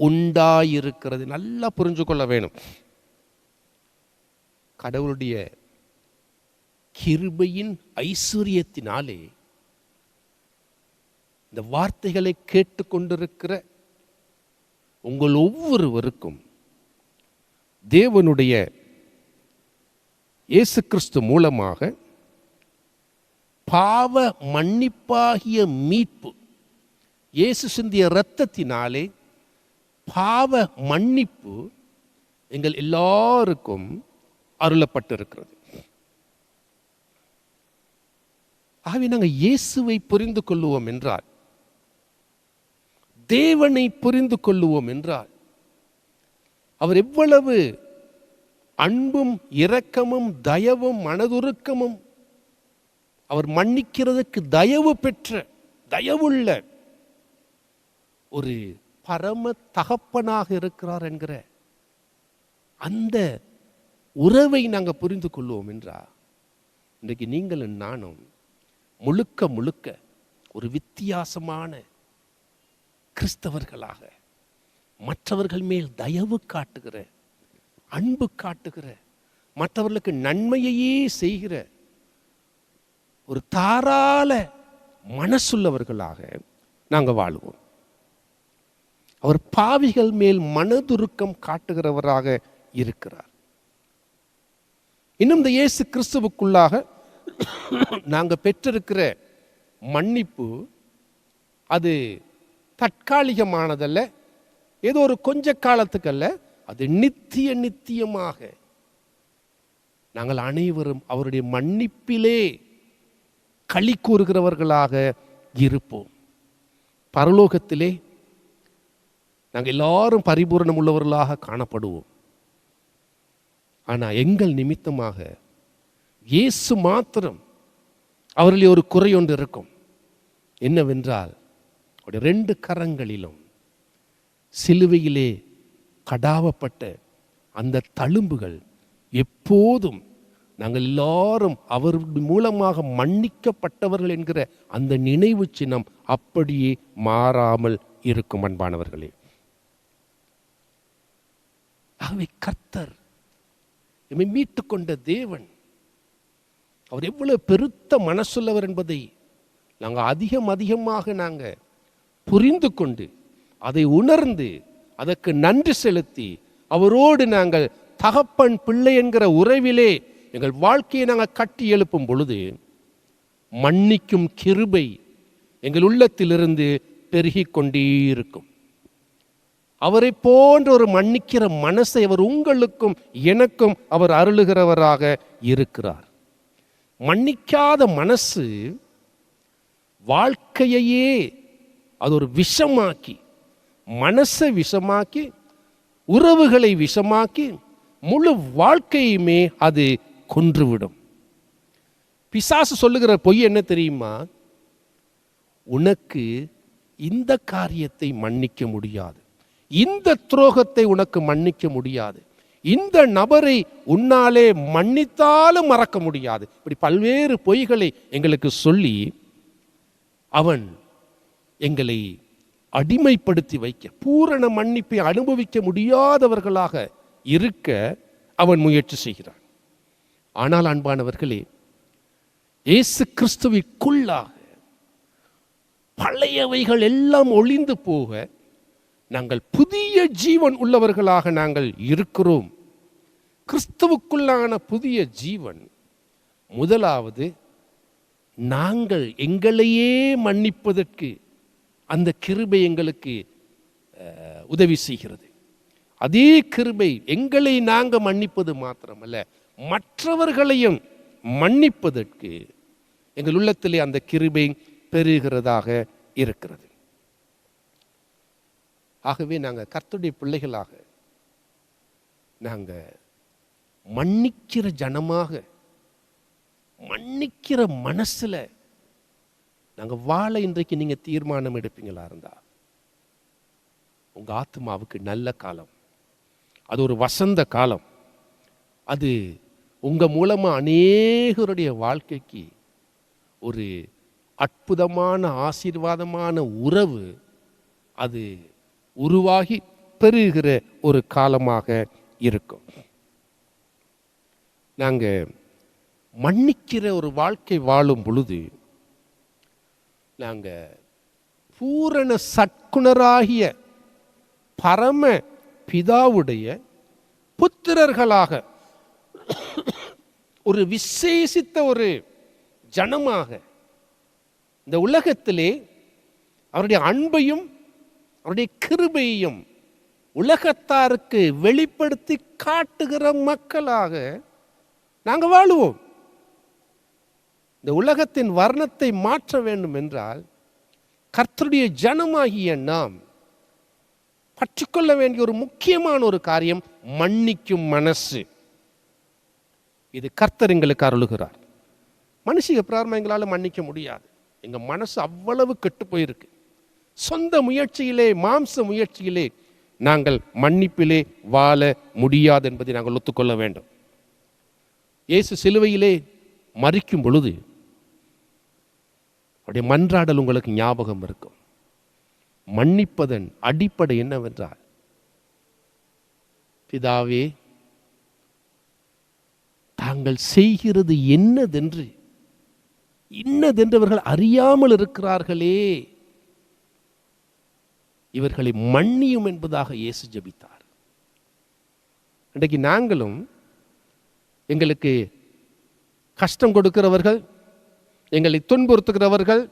உண்டாயிருக்கிறது. நல்லா புரிஞ்சு கொள்ள வேணும். கடவுளுடைய கிருபையின் ஐஸ்வரியத்தினாலே இந்த வார்த்தைகளை கேட்டுக்கொண்டிருக்கிற உங்கள் ஒவ்வொருவருக்கும் தேவனுடைய இயேசு கிறிஸ்து மூலமாக பாவ மன்னிப்பாகிய மீட்பு, இயேசு சிந்திய இரத்தத்தினாலே பாவ மன்னிப்பு எங்கள் எல்லாருக்கும் அருளப்பட்டிருக்கிறது. ஆகவே நாங்கள் இயேசுவை புரிந்து கொள்ளுவோம் என்றால், தேவனை புரிந்து கொள்ளுவோம் என்றால், அவர் எவ்வளவு அன்பும் இரக்கமும் தயவும் மனதுருக்கமும், அவர் மன்னிக்கிறதுக்கு தயவு பெற்ற தயவுள்ள ஒரு பரம தகப்பனாக இருக்கிறார் என்கிற அந்த உறவை நாங்கள் புரிந்து கொள்வோம் என்றால், இன்றைக்கு நீங்களும் நானும் முழுக்க முழுக்க ஒரு வித்தியாசமான கிறிஸ்தவர்களாக, மற்றவர்கள் மேல் தயவு காட்டுகிற, அன்பு காட்டுகிற, மற்றவர்களுக்கு நன்மையையே செய்கிற ஒரு தாராள மனசுள்ளவர்களாக நாங்கள் வாழுவோம். அவர் பாவிகள் மேல் மனதுருக்கம் காட்டுகிறவராக இருக்கிறார். இன்னும் இந்த இயேசு கிறிஸ்துவுக்குள்ளாக நாங்கள் பெற்றிருக்கிற மன்னிப்பு அது தற்காலிகமானதல்ல, ஏதோ ஒரு கொஞ்ச காலத்துக்கல்ல, அது நித்தியமாக நாங்கள் அனைவரும் அவருடைய மன்னிப்பிலே களி கூறுகிறவர்களாக இருப்போம். பரலோகத்திலே நாங்கள் எல்லாரும் பரிபூரணம் உள்ளவர்களாக காணப்படுவோம். ஆனால் எங்கள் நிமித்தமாக இயேசு மாத்திரம், அவரிலே ஒரு குறை ஒன்று இருக்கும். என்னவென்றால், அவருடைய 2 கரங்களிலும் சிலுவையிலே கடாவப்பட்ட அந்த தழும்புகள் எப்போதும் நாங்கள் எல்லாரும் அவர் மூலமாக மன்னிக்கப்பட்டவர்கள் என்கிற அந்த நினைவு சின்னம் அப்படியே மாறாமல் இருக்கும் அன்பானவர்களே. ஆகவே கர்த்தர் எம்மை மீட்டு கொண்ட தேவன், அவர் எவ்வளவு பெருத்த மனசுள்ளவர் என்பதை நாங்கள் அதிகமாக நாங்கள் புரிந்து கொண்டு அதை உணர்ந்து அதற்கு நன்றி செலுத்தி அவரோடு நாங்கள் தகப்பன் பிள்ளை என்கிற உறவிலே எங்கள் வாழ்க்கையை நாங்கள் கட்டி எழுப்பும் பொழுது மன்னிக்கும் கிருபை எங்கள் உள்ளத்திலிருந்து பெருகிக் கொண்டே இருக்கும். அவரை போன்ற ஒரு மன்னிக்கிற மனசை அவர் உங்களுக்கும் எனக்கும் அவர் அருளுகிறவராக இருக்கிறார். மன்னிக்காத மனசு வாழ்க்கையையே அது ஒரு விஷமாக்கி, மனசை விஷமாக்கி, உறவுகளை விஷமாக்கி, முழு வாழ்க்கையுமே அது கொன்றுவிடும். பிசாசு சொல்லுகிற பொய் என்ன தெரியுமா? உனக்கு இந்த காரியத்தை மன்னிக்க முடியாது, இந்த துரோகத்தை உனக்கு மன்னிக்க முடியாது, இந்த நபரை உன்னாலே மன்னித்தாலும் மறக்க முடியாது, இப்படி பல்வேறு பொய்களை எங்களுக்கு சொல்லி அவன் எங்களை அடிமைப்படுத்தி வைக்க, பூரண மன்னிப்பை அனுபவிக்க முடியாதவர்களாக இருக்க அவன் முயற்சி செய்கிறான். ஆனால் அன்பானவர்களே, இயேசு கிறிஸ்துவிற்குள்ளாக பழையவைகள் எல்லாம் ஒளிந்து போக நாங்கள் புதிய ஜீவன் உள்ளவர்களாக நாங்கள் இருக்கிறோம். கிறிஸ்துவுக்குள்ளான புதிய ஜீவன் முதலாவது நாங்கள் எங்களையே மன்னிப்பதற்கு அந்த கிருபை எங்களுக்கு உதவி செய்கிறது. அதே கிருபை எங்களை நாங்கள் மன்னிப்பது மாத்திரமல்ல, மற்றவர்களையும் மன்னிப்பதற்கு எங்கள் உள்ளத்திலே அந்த கிருபை பெறுகிறதாக இருக்கிறது. ஆகவே நாங்கள் கர்த்தருடைய பிள்ளைகளாக நாங்கள் மன்னிக்கிற ஜனமாக, மன்னிக்கிற மனசுல நாங்கள் வாழ இன்றைக்கு நீங்க தீர்மானம் எடுப்பீங்களா இருந்தா உங்க ஆத்மாவுக்கு நல்ல காலம், அது ஒரு வசந்த காலம். அது உங்க மூலமா அநேகருடைய வாழ்க்கைக்கு ஒரு அற்புதமான ஆசீர்வாதமான உறவு அது உருவாகி பெறுகிற ஒரு காலமாக இருக்கும். நாங்க மன்னிக்கிற ஒரு வாழ்க்கை வாழும் பொழுது நாங்க பூரண சற்குணராகிய பரம பிதாவுடைய புத்திரர்களாக ஒரு விசேஷித்த ஒரு ஜனமாக இந்த உலகத்திலே அவருடைய அன்பையும் அவருடைய கிருபையையும் உலகத்தாருக்கு வெளிப்படுத்தி காட்டுகிற மக்களாக நாங்கள் வாழுவோம். இந்த உலகத்தின் வர்ணத்தை மாற்ற வேண்டும் என்றால் கர்த்தருடைய ஜனமாகிய நாம் பற்றிக்கொள்ள வேண்டிய ஒரு முக்கியமான ஒரு காரியம் மன்னிக்கும் மனசு. இது கர்த்தர் எங்களுக்கு அருளுகிறார். மனுஷிக பிரார்த்தனை எங்களால் மன்னிக்க முடியாது. எங்க மனசு அவ்வளவு கெட்டு போயிருக்கு. சொந்த முயற்சியிலே, மாம்ச முயற்சியிலே நாங்கள் மன்னிப்பிலே வாழ முடியாது என்பதை நாங்கள் ஒத்துக்கொள்ள வேண்டும். இயேசு சிலுவையிலே மரிக்கும் பொழுது அவருடைய மன்றாடல் உங்களுக்கு ஞாபகம் இருக்கும். மன்னிப்பதன் அடிப்படை என்னவென்றால், பிதாவே தாங்கள் செய்கிறது இன்னதென்று அவர்கள் அறியாமல் இருக்கிறார்களே, இவர்களை மன்னியும் என்பதாக இயேசு ஜெபித்தார். இன்றைக்கு நாங்களும் எங்களுக்கு கஷ்டம் கொடுக்கிறவர்கள், எங்களை துன்புறுத்துகிறவர்கள்,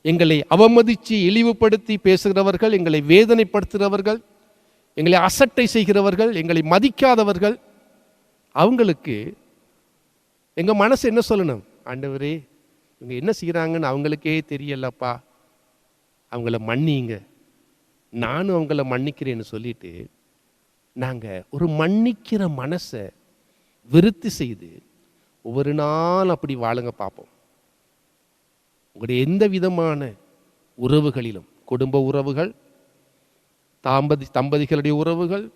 எங்களை அவமதித்து இழிவுபடுத்தி பேசுகிறவர்கள், எங்களை வேதனைப்படுத்துகிறவர்கள், எங்களை அசட்டை செய்கிறவர்கள், எங்களை மதிக்காதவர்கள், அவங்களுக்கு எங்கள் மனசு என்ன சொல்லணும்? ஆண்டவரே, இவங்க என்ன செய்கிறாங்கன்னு அவங்களுக்கே தெரியலப்பா, அவங்கள மன்னிங்க, நானும் அவங்கள மன்னிக்கிறேன்னு சொல்லிட்டு நாங்கள் ஒரு மன்னிக்கிற மனசை விருத்தி செய்து ஒவ்வொரு நாள் அப்படி வாழுங்க பார்ப்போம். உங்களுடைய எந்த விதமான உறவுகளிலும், குடும்ப உறவுகள், தம்பதிகளுடைய உறவுகள்,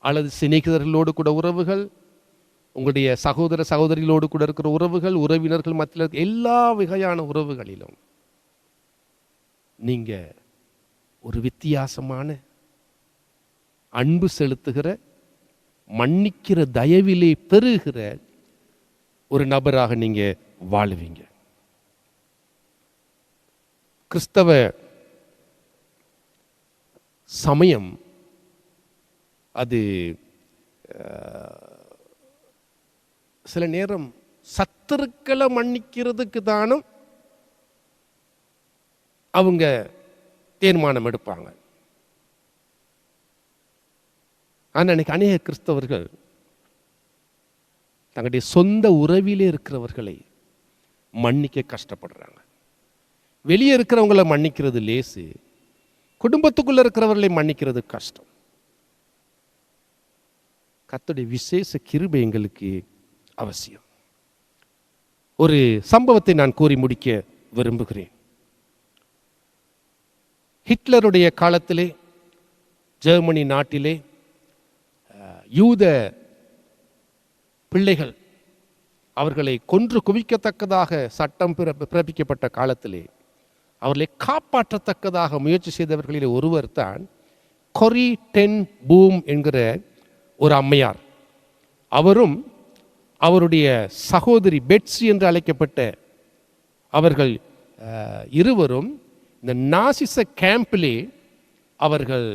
அல்லது சிநேகிதர்களோடு கூட உறவுகள், உங்களுடைய சகோதர சகோதரிகளோடு கூட இருக்கிற உறவுகள், உறவினர்கள் மத்தியில் இருக்கிற எல்லா வகையான உறவுகளிலும் நீங்க ஒரு வித்தியாசமான அன்பு செலுத்துகிற, மன்னிக்கிற, தயவிலே பெறுகிற ஒரு நபராக நீங்க வாழுவீங்க. கிறிஸ்தவ சமயம் அது சில நேரம் சத்துருக்களை மன்னிக்கிறதுக்கு தானும் அவங்க தீர்மானம் எடுப்பாங்க. ஆனால் இன்னைக்கு அநேக கிறிஸ்தவர்கள் தங்களுடைய சொந்த உறவிலே இருக்கிறவர்களை மன்னிக்க கஷ்டப்படுறாங்க. வெளியே இருக்கிறவங்களை மன்னிக்கிறது லேசு, குடும்பத்துக்குள்ள இருக்கிறவர்களை மன்னிக்கிறது கஷ்டம். கர்த்தருடைய விசேஷ கிருபை எங்களுக்கு அவசியம். ஒரு சம்பவத்தை நான் கூறி முடிக்க விரும்புகிறேன். ஹிட்லருடைய காலத்திலே ஜெர்மனி நாட்டிலே யூத பிள்ளைகள் அவர்களை கொன்று குவிக்கத்தக்கதாக சட்டம் பிறப்பிக்கப்பட்ட காலத்திலே அவர்களை காப்பாற்றத்தக்கதாக முயற்சி செய்தவர்களில் ஒருவர் தான் கொரி டென் பூம் என்கிற ஒரு அம்மையார். அவரும் அவருடைய சகோதரி பெட்சி என்று அழைக்கப்பட்ட அவர்கள் இருவரும் இந்த நாசிச கேம்பிலே அவர்கள்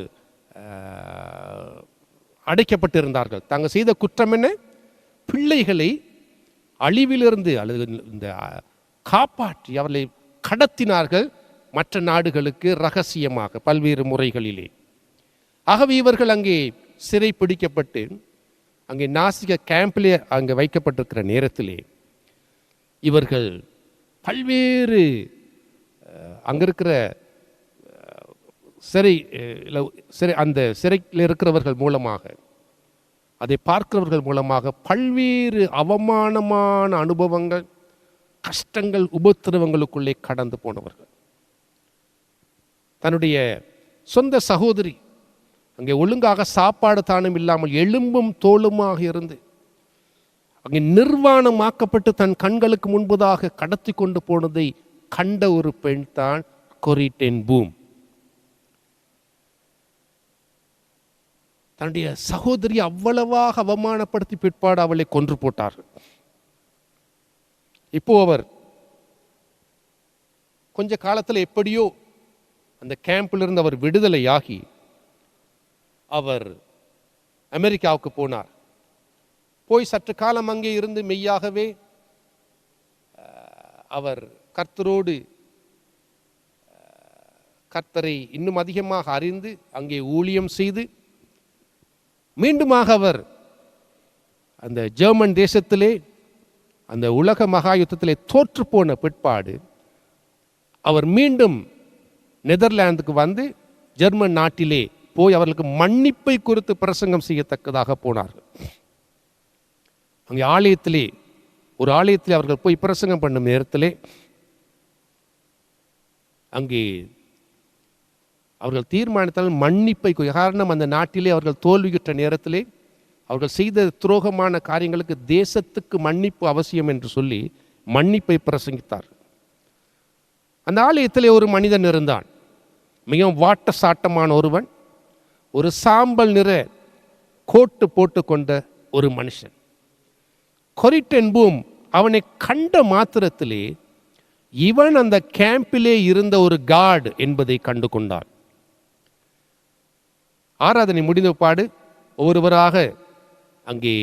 அடைக்கப்பட்டிருந்தார்கள். தாங்கள் செய்த குற்றம் என்ன? பிள்ளைகளை அழிவிலிருந்து அல்லது இந்த காப்பாற்றி அவர்களை கடத்தினார்கள் மற்ற நாடுகளுக்கு ரகசியமாக பல்வேறு முறைகளிலே. ஆகவே இவர்கள் அங்கே சிறை பிடிக்கப்பட்டு அங்கே நாசிக கேம்பிலே அங்கே வைக்கப்பட்டிருக்கிற நேரத்திலே இவர்கள் பல்வேறு அங்கே இருக்கிற சிறை அந்த சிறையில் இருக்கிறவர்கள் மூலமாக, அதை பார்க்கிறவர்கள் மூலமாக பல்வேறு அவமானமான அனுபவங்கள், கஷ்டங்கள், உபத்திரவங்களுக்குள்ளே கடந்து போனவர்கள். தன்னுடைய சொந்த சகோதரி அங்கே ஒழுங்காக சாப்பாடு தானும் இல்லாமல் எலும்பும் தோளுமாக இருந்து அங்கே நிர்வாணமாக்கப்பட்டு தன் கண்களுக்கு முன்பதாக கடத்தி கொண்டு போனதை கண்ட ஒரு பெண் தான் கொரி டென் பூம். தன்னுடைய சகோதரி அவ்வளவாக அவமானப்படுத்தி பிற்பாடு அவளை கொன்று போட்டார்கள். இப்போ அவர் கொஞ்ச காலத்தில் எப்படியோ அந்த கேம்பிலிருந்து அவர் விடுதலையாகி அவர் அமெரிக்காவுக்கு போனார். போய் சற்று காலம் அங்கே இருந்து மெய்யாகவே அவர் கர்த்தரோடு கர்த்தரை இன்னும் அதிகமாக அறிந்து அங்கே ஊழியம் செய்து மீண்டுமாக அவர் அந்த ஜெர்மன் தேசத்திலே அந்த உலக மகா யுத்தத்திலே தோற்று போன பிற்பாடு அவர் மீண்டும் நெதர்லாந்துக்கு வந்து ஜெர்மன் நாட்டிலே போய் அவர்களுக்கு மன்னிப்பை குறித்து பிரசங்கம் செய்யத்தக்கதாக போனார்கள். அங்கே ஆலயத்திலே ஒரு ஆலயத்திலே அவர்கள் போய் பிரசங்கம் பண்ணும் நேரத்திலே அங்கே அவர்கள் தீர்மானித்தால் மன்னிப்பை, காரணம் அந்த நாட்டிலே அவர்கள் தோல்வியுற்ற நேரத்திலே அவர்கள் செய்த துரோகமான காரியங்களுக்கு தேசத்துக்கு மன்னிப்பு அவசியம் என்று சொல்லி மன்னிப்பை பிரசங்கித்தார். அந்த ஆலயத்திலே ஒரு மனிதன் இருந்தான், மிகவும் வாட்ட சாட்டமான ஒருவன், ஒரு சாம்பல் நிற கோட்டு போட்டு கொண்ட ஒரு மனுஷன். கொரி டென் பூம் அவனை கண்ட மாத்திரத்திலே இவன் அந்த கேம்பிலே இருந்த ஒரு காட் என்பதை கண்டு கொண்டார். ஆராதனை முடிந்த பாடு ஒவ்வொருவராக அங்கே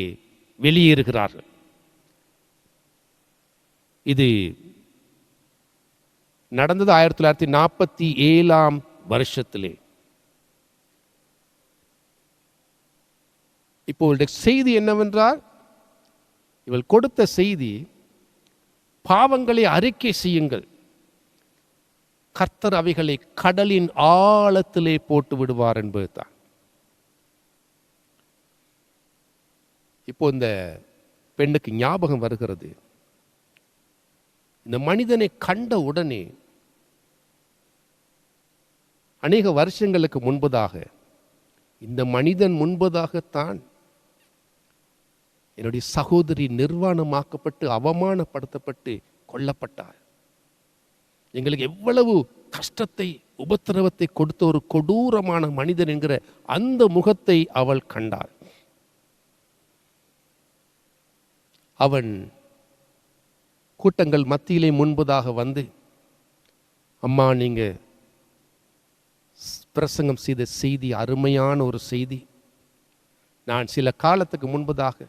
வெளியேறுகிறார்கள். இது நடந்தது 1947 வருஷத்திலே. இப்போ செய்தி என்னவென்றால், இவள் கொடுத்த செய்தி, பாவங்களை அறிக்கை செய்யுங்கள், கர்த்தர் அவைகளை கடலின் ஆழத்திலே போட்டு விடுவார் என்பதுதான். இப்போ இந்த பெண்ணுக்கு ஞாபகம் வருகிறது, இந்த மனிதனை கண்ட உடனே அநேக வருஷங்களுக்கு முன்பதாக இந்த மனிதன் முன்பதாகத்தான் என்னுடைய சகோதரி நிர்வாணமாக்கப்பட்டு அவமானப்படுத்தப்பட்டு கொல்லப்பட்டார். எங்களுக்கு எவ்வளவு கஷ்டத்தை உபத்திரவத்தை கொடுத்த ஒரு கொடூரமான மனிதன் என்கிற அந்த முகத்தை அவள் கண்டாள். அவன் கூட்டங்கள் மத்தியிலே முன்பதாக வந்து, அம்மா, நீங்க பிரசங்கம் செய்த செய்தி அருமையான ஒரு செய்தி. நான் சில காலத்துக்கு முன்பதாக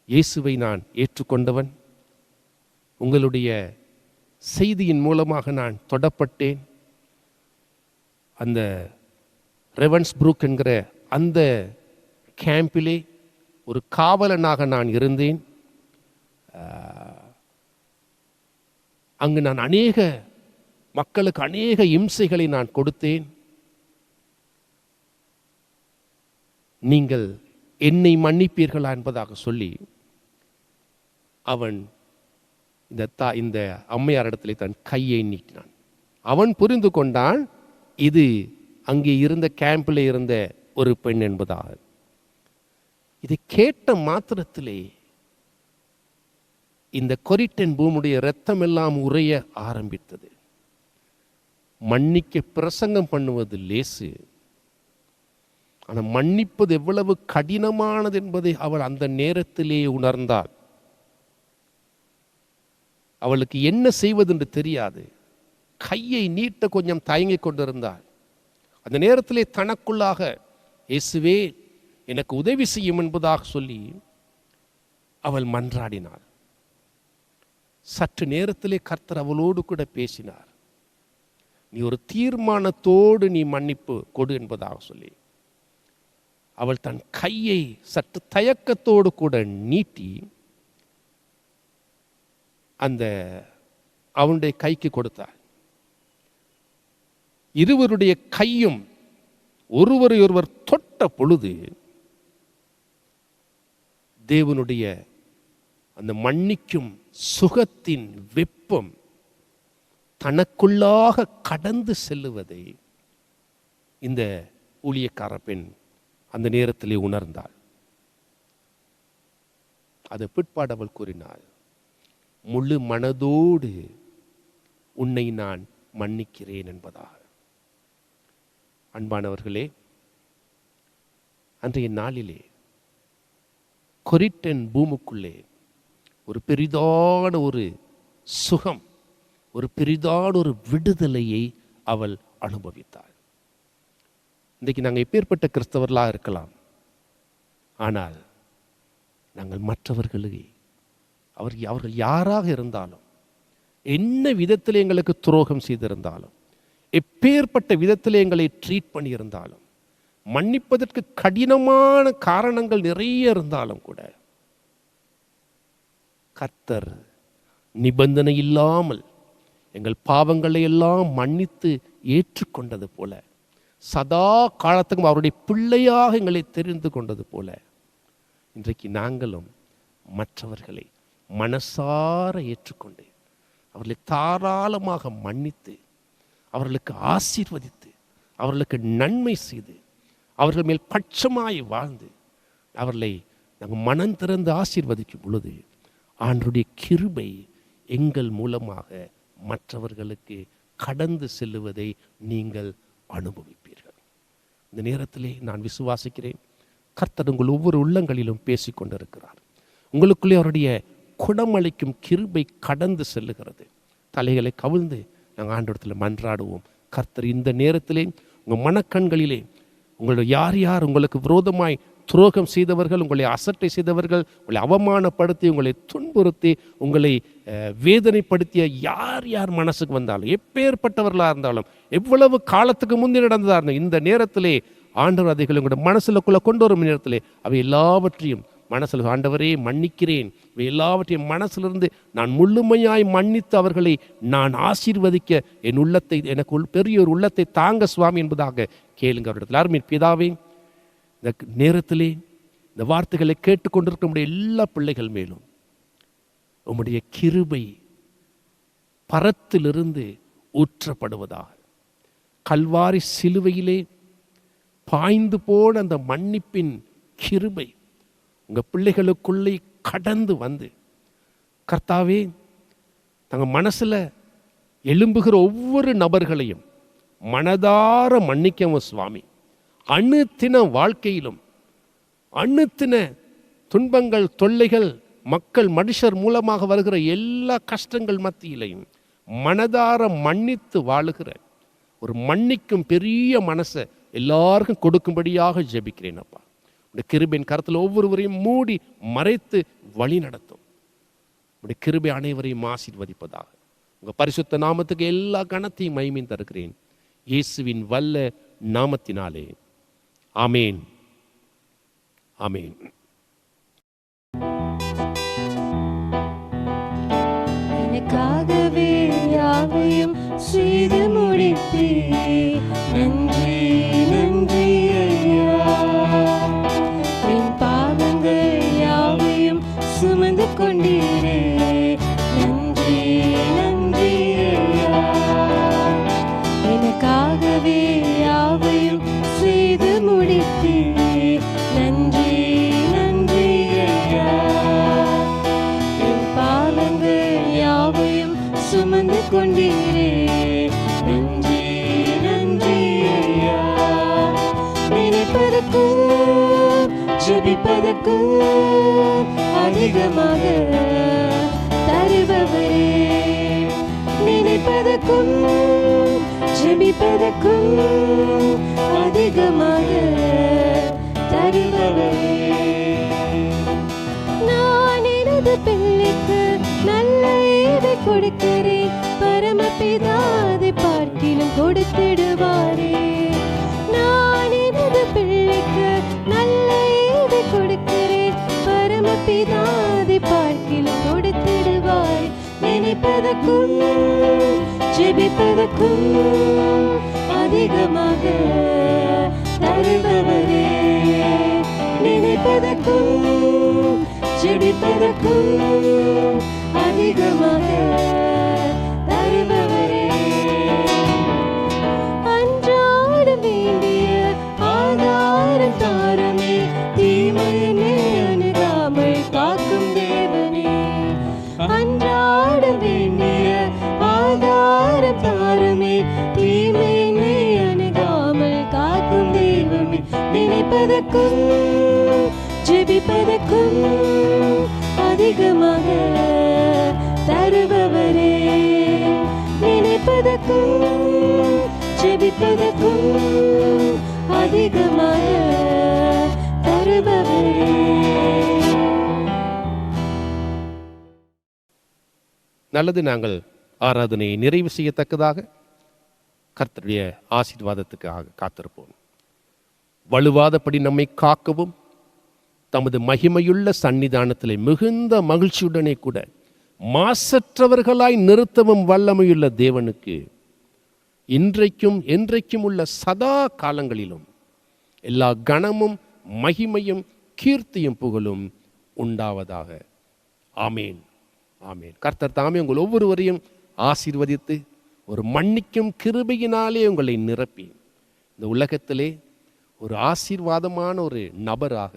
இயேசுவை நான் ஏற்றுக்கொண்டவன். உங்களுடைய செய்தியின் மூலமாக நான் தொடப்பட்டேன். அந்த ரெவன்ஸ்ப்ரூக் என்கிற அந்த கேம்பிலே ஒரு காவலனாக நான் இருந்தேன். அங்கு நான் அநேக மக்களுக்கு அநேக இம்சைகளை நான் கொடுத்தேன். நீங்கள் என்னை மன்னிப்பீர்களா என்பதாக சொல்லி அவன் இந்த அம்மையார் இடத்திலே தன் கையை நீட்டினான். அவன் புரிந்து கொண்டான் இது அங்கே இருந்த கேம்பில் இருந்த ஒரு பெண் என்பதாக. இதை கேட்ட மாத்திரத்திலே இந்த கொரிட்டன் பூமுடைய இரத்தம் எல்லாம் உறைய ஆரம்பித்தது. மன்னிக்க பிரசங்கம் பண்ணுவது லேசு, ஆனால் மன்னிப்பது எவ்வளவு கடினமானது என்பதை அவள் அந்த நேரத்திலே உணர்ந்தாள். அவளுக்கு என்ன செய்வது என்று தெரியாது. கையை நீட்ட கொஞ்சம் தயங்கிக் கொண்டிருந்தாள். அந்த நேரத்திலே தனக்குள்ளாக, இயேசுவே எனக்கு உதவி செய்யும் என்பதாக சொல்லி அவள் மன்றாடினாள். சற்று நேரத்திலே கர்த்தர் அவளோடு கூட பேசினார். நீ ஒரு தீர்மானத்தோடு நீ மன்னிப்பு கொடு என்பதாக சொல்லி அவள் தன் கையை சற்று தயக்கத்தோடு கூட நீட்டி அந்த அவனுடைய கைக்கு கொடுத்தாள். இருவருடைய கையும் ஒருவரை ஒருவர் தொட்ட பொழுது தேவனுடைய அந்த மன்னிக்கும் சுகத்தின் வெப்பம் தனக்குள்ளாக கடந்து செல்லுவதை இந்த ஊழியக்கார பெண் அந்த நேரத்திலே உணர்ந்தாள். அது பிற்பாடு அவள் கூறினாள், முழு மனதோடு உன்னை நான் மன்னிக்கிறேன் என்பதாக. அன்பானவர்களே, அன்றைய நாளிலே கொரிட்டன் பூமுக்குள்ளே ஒரு பெரிதான ஒரு சுகம், ஒரு பெரிதான ஒரு விடுதலையை அவள் அனுபவித்தாள். இன்றைக்கு நாங்கள் எப்பேற்பட்ட கிறிஸ்தவர்களாக இருக்கலாம், ஆனால் நாங்கள் மற்றவர்களை அவர்கள் யாராக இருந்தாலும், என்ன விதத்தில் எங்களுக்கு துரோகம் செய்திருந்தாலும், எப்பேற்பட்ட விதத்தில் எங்களை ட்ரீட் பண்ணியிருந்தாலும், மன்னிப்பதற்கு கடினமான காரணங்கள் நிறைய இருந்தாலும் கூட கர்த்தர் நிபந்தனை இல்லாமல் எங்கள் பாவங்களை எல்லாம் மன்னித்து ஏற்றுக்கொண்டது போல, சதா காலத்துக்கும் அவருடைய பிள்ளையாக எங்களை தெரிந்து கொண்டது போல, இன்றைக்கு நாங்களும் மற்றவர்களை மனசார ஏற்றுக்கொண்டு அவர்களை தாராளமாக மன்னித்து அவர்களுக்கு ஆசீர்வதித்து அவர்களுக்கு நன்மை செய்து அவர்கள் மேல் பட்சமாய் வாழ்ந்து அவர்களை நாங்கள் மனம் திறந்து ஆசீர்வதிக்கும் பொழுது ஆண்டவருடைய கிருபை எங்கள் மூலமாக மற்றவர்களுக்கு கடந்து செல்லுவதை நீங்கள் அனுபவிப்பீர்கள். இந்த நேரத்திலே நான் விசுவாசிக்கிறேன், கர்த்தர் உங்கள் ஒவ்வொரு உள்ளங்களிலும் பேசிக்கொண்டிருக்கிறார். உங்களுக்குள்ளே அவருடைய குணமளிக்கும் கிருபை கடந்து செல்லுகிறது. தலைகளை கவிழ்ந்து நாங்கள் ஆண்டவரத்தில் மன்றாடுவோம். கர்த்தர் இந்த நேரத்திலே உங்கள் மனக்கண்களிலே உங்களுடைய யார் யார் உங்களுக்கு விரோதமாய் துரோகம் செய்தவர்கள், உங்களை அசட்டை செய்தவர்கள், உங்களை அவமானப்படுத்தி உங்களை துன்புறுத்தி உங்களை வேதனைப்படுத்திய யார் யார் மனசுக்கு வந்தாலும், எப்பேற்பட்டவர்களாக இருந்தாலும், எவ்வளவு காலத்துக்கு முந்தி நடந்ததாக இருந்தாலும், இந்த நேரத்திலே ஆண்டவர் அதைகள் உங்களுடைய மனசுக்குள்ளே கொண்டு வரும் நேரத்திலே அவை எல்லாவற்றையும் மனசில், ஆண்டவரே மன்னிக்கிறேன், இவை எல்லாவற்றையும் மனசிலிருந்து நான் முழுமையாய் மன்னித்து அவர்களை நான் ஆசீர்வதிக்க என் உள்ளத்தை, எனக்கு பெரிய ஒரு உள்ளத்தை தாங்க சுவாமி என்பதாக கேளுங்க அவரிடத்தில். அருமையின் பிதாவே, இந்த நேரத்திலே இந்த வார்த்தைகளை கேட்டுக்கொண்டிருக்க உடைய எல்லா பிள்ளைகள் மேலும் உம்முடைய கிருபை பரத்திலிருந்து ஊற்றப்படுவதாக, கல்வாரி சிலுவையிலே பாய்ந்து போன அந்த மன்னிப்பின் கிருபை உங்கள் பிள்ளைகளுக்குள்ளே கடந்து வந்து கர்த்தாவே தங்கள் மனசில் எழும்புகிற ஒவ்வொரு நபர்களையும் மனதார மன்னிக்கவும் சுவாமி. அணுத்தின வாழ்க்கையிலும் அணுத்தின துன்பங்கள் தொல்லைகள் மக்கள் மனுஷர் மூலமாக வருகிற எல்லா கஷ்டங்கள் மத்தியிலையும் மனதார மன்னித்து வாழுகிற ஒரு மன்னிக்கும் பெரிய மனசை எல்லாருக்கும் கொடுக்கும்படியாக ஜெபிக்கிறேன் அப்பா. உடைய கிருபையின் கரத்தில் ஒவ்வொருவரையும் மூடி மறைத்து வழி நடத்தும். உடைய கிருபை அனைவரையும் ஆசீர்வதிப்பதாக. உங்கள் பரிசுத்த நாமத்துக்கு எல்லா கணத்தையும் மகிமையும் தருகிறேன் இயேசுவின் வல்ல நாமத்தினாலே. ஆமேன், ஆமேன். எனக்காகவே யாவையும் செய்து முடித்தே, நன்றி நன்றி ஐயா. என் பாவங்கள் யாவையும் சுமந்து கொண்டீரே, நன்றி நன்றி ஐயா. எனக்காகவே யாவையும் செய்து முடித்தே, நன்றி நன்றி ஐயா. என் பாவங்கள் யாவையும் சுமந்து கொண்டீரே, நன்றி நன்றி ஐயா. நினைப்பதற்கும் ஜெபிப்பதற்கும் அதிகமாக தருபவரே, நினைப்பதற்கும் ஜெபிப்பதற்கும் அதிகமாக தருபவரே. நான் எனது பிள்ளைக்கு நல்ல ஈவை கொடுக்கிறேன், பரமபிதாதை பார்க்கிலும் கொடுத்திடுவாரே. நான் எனது பிள்ளைக்கு நல்ல ஈவை கொடுக்கிறேன், பரமபிதாதை பார்க்கிலும் கொடுத்திடுவாரே. நினைப்பதற்கும் ஜெபிப்பதற்கும் அதிகமாக தருபவரே, நினைப்பதற்கும் ஜெபிப்பதற்கும் அதிகமாக தருபவரே. அன்றாட வேண்டிய ஆதாரம் தாருமே, தீமையினை அணுகாமல் காக்கும் தேவனே. அன்றாட வேண்டிய ஆதாரம் தாருமே, தீமையினை அணுகாமல் காக்கும் தெய்வமே. நினைப்பதற்கும் ஜெபிப்பதற்கும் அதிகமாக தருபவரே, நினைப்பதற்கும் ஜெபிப்பதற்கும் அதிகமாக தருபவரே. நல்லது, நாங்கள் ஆராதனையை நிறைவு செய்யத்தக்கதாக கர்த்தருடைய ஆசீர்வாதத்துக்காக காத்திருப்போம். வலுவாதபடி நம்மை காக்கவும் தமது மகிமையுள்ள சன்னிதானத்திலே மிகுந்த மகிழ்ச்சியுடனே கூட மாசற்றவர்களாய் நிறுத்தவும் வல்லமையுள்ள தேவனுக்கு இன்றைக்கும் என்றைக்கும் உள்ள சதா காலங்களிலும் எல்லா கணமும் மகிமையும் கீர்த்தியும் புகழும் உண்டாவதாக. ஆமேன், ஆமேன். கர்த்தர் தாமே உங்கள் ஒவ்வொருவரையும் ஆசீர்வதித்து ஒரு மன்னிக்கும் கிருபையினாலே உங்களை நிரப்பி இந்த உலகத்திலே ஒரு ஆசீர்வாதமான ஒரு நபராக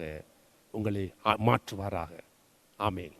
உங்களை மாற்றுவாராக. ஆமேன்.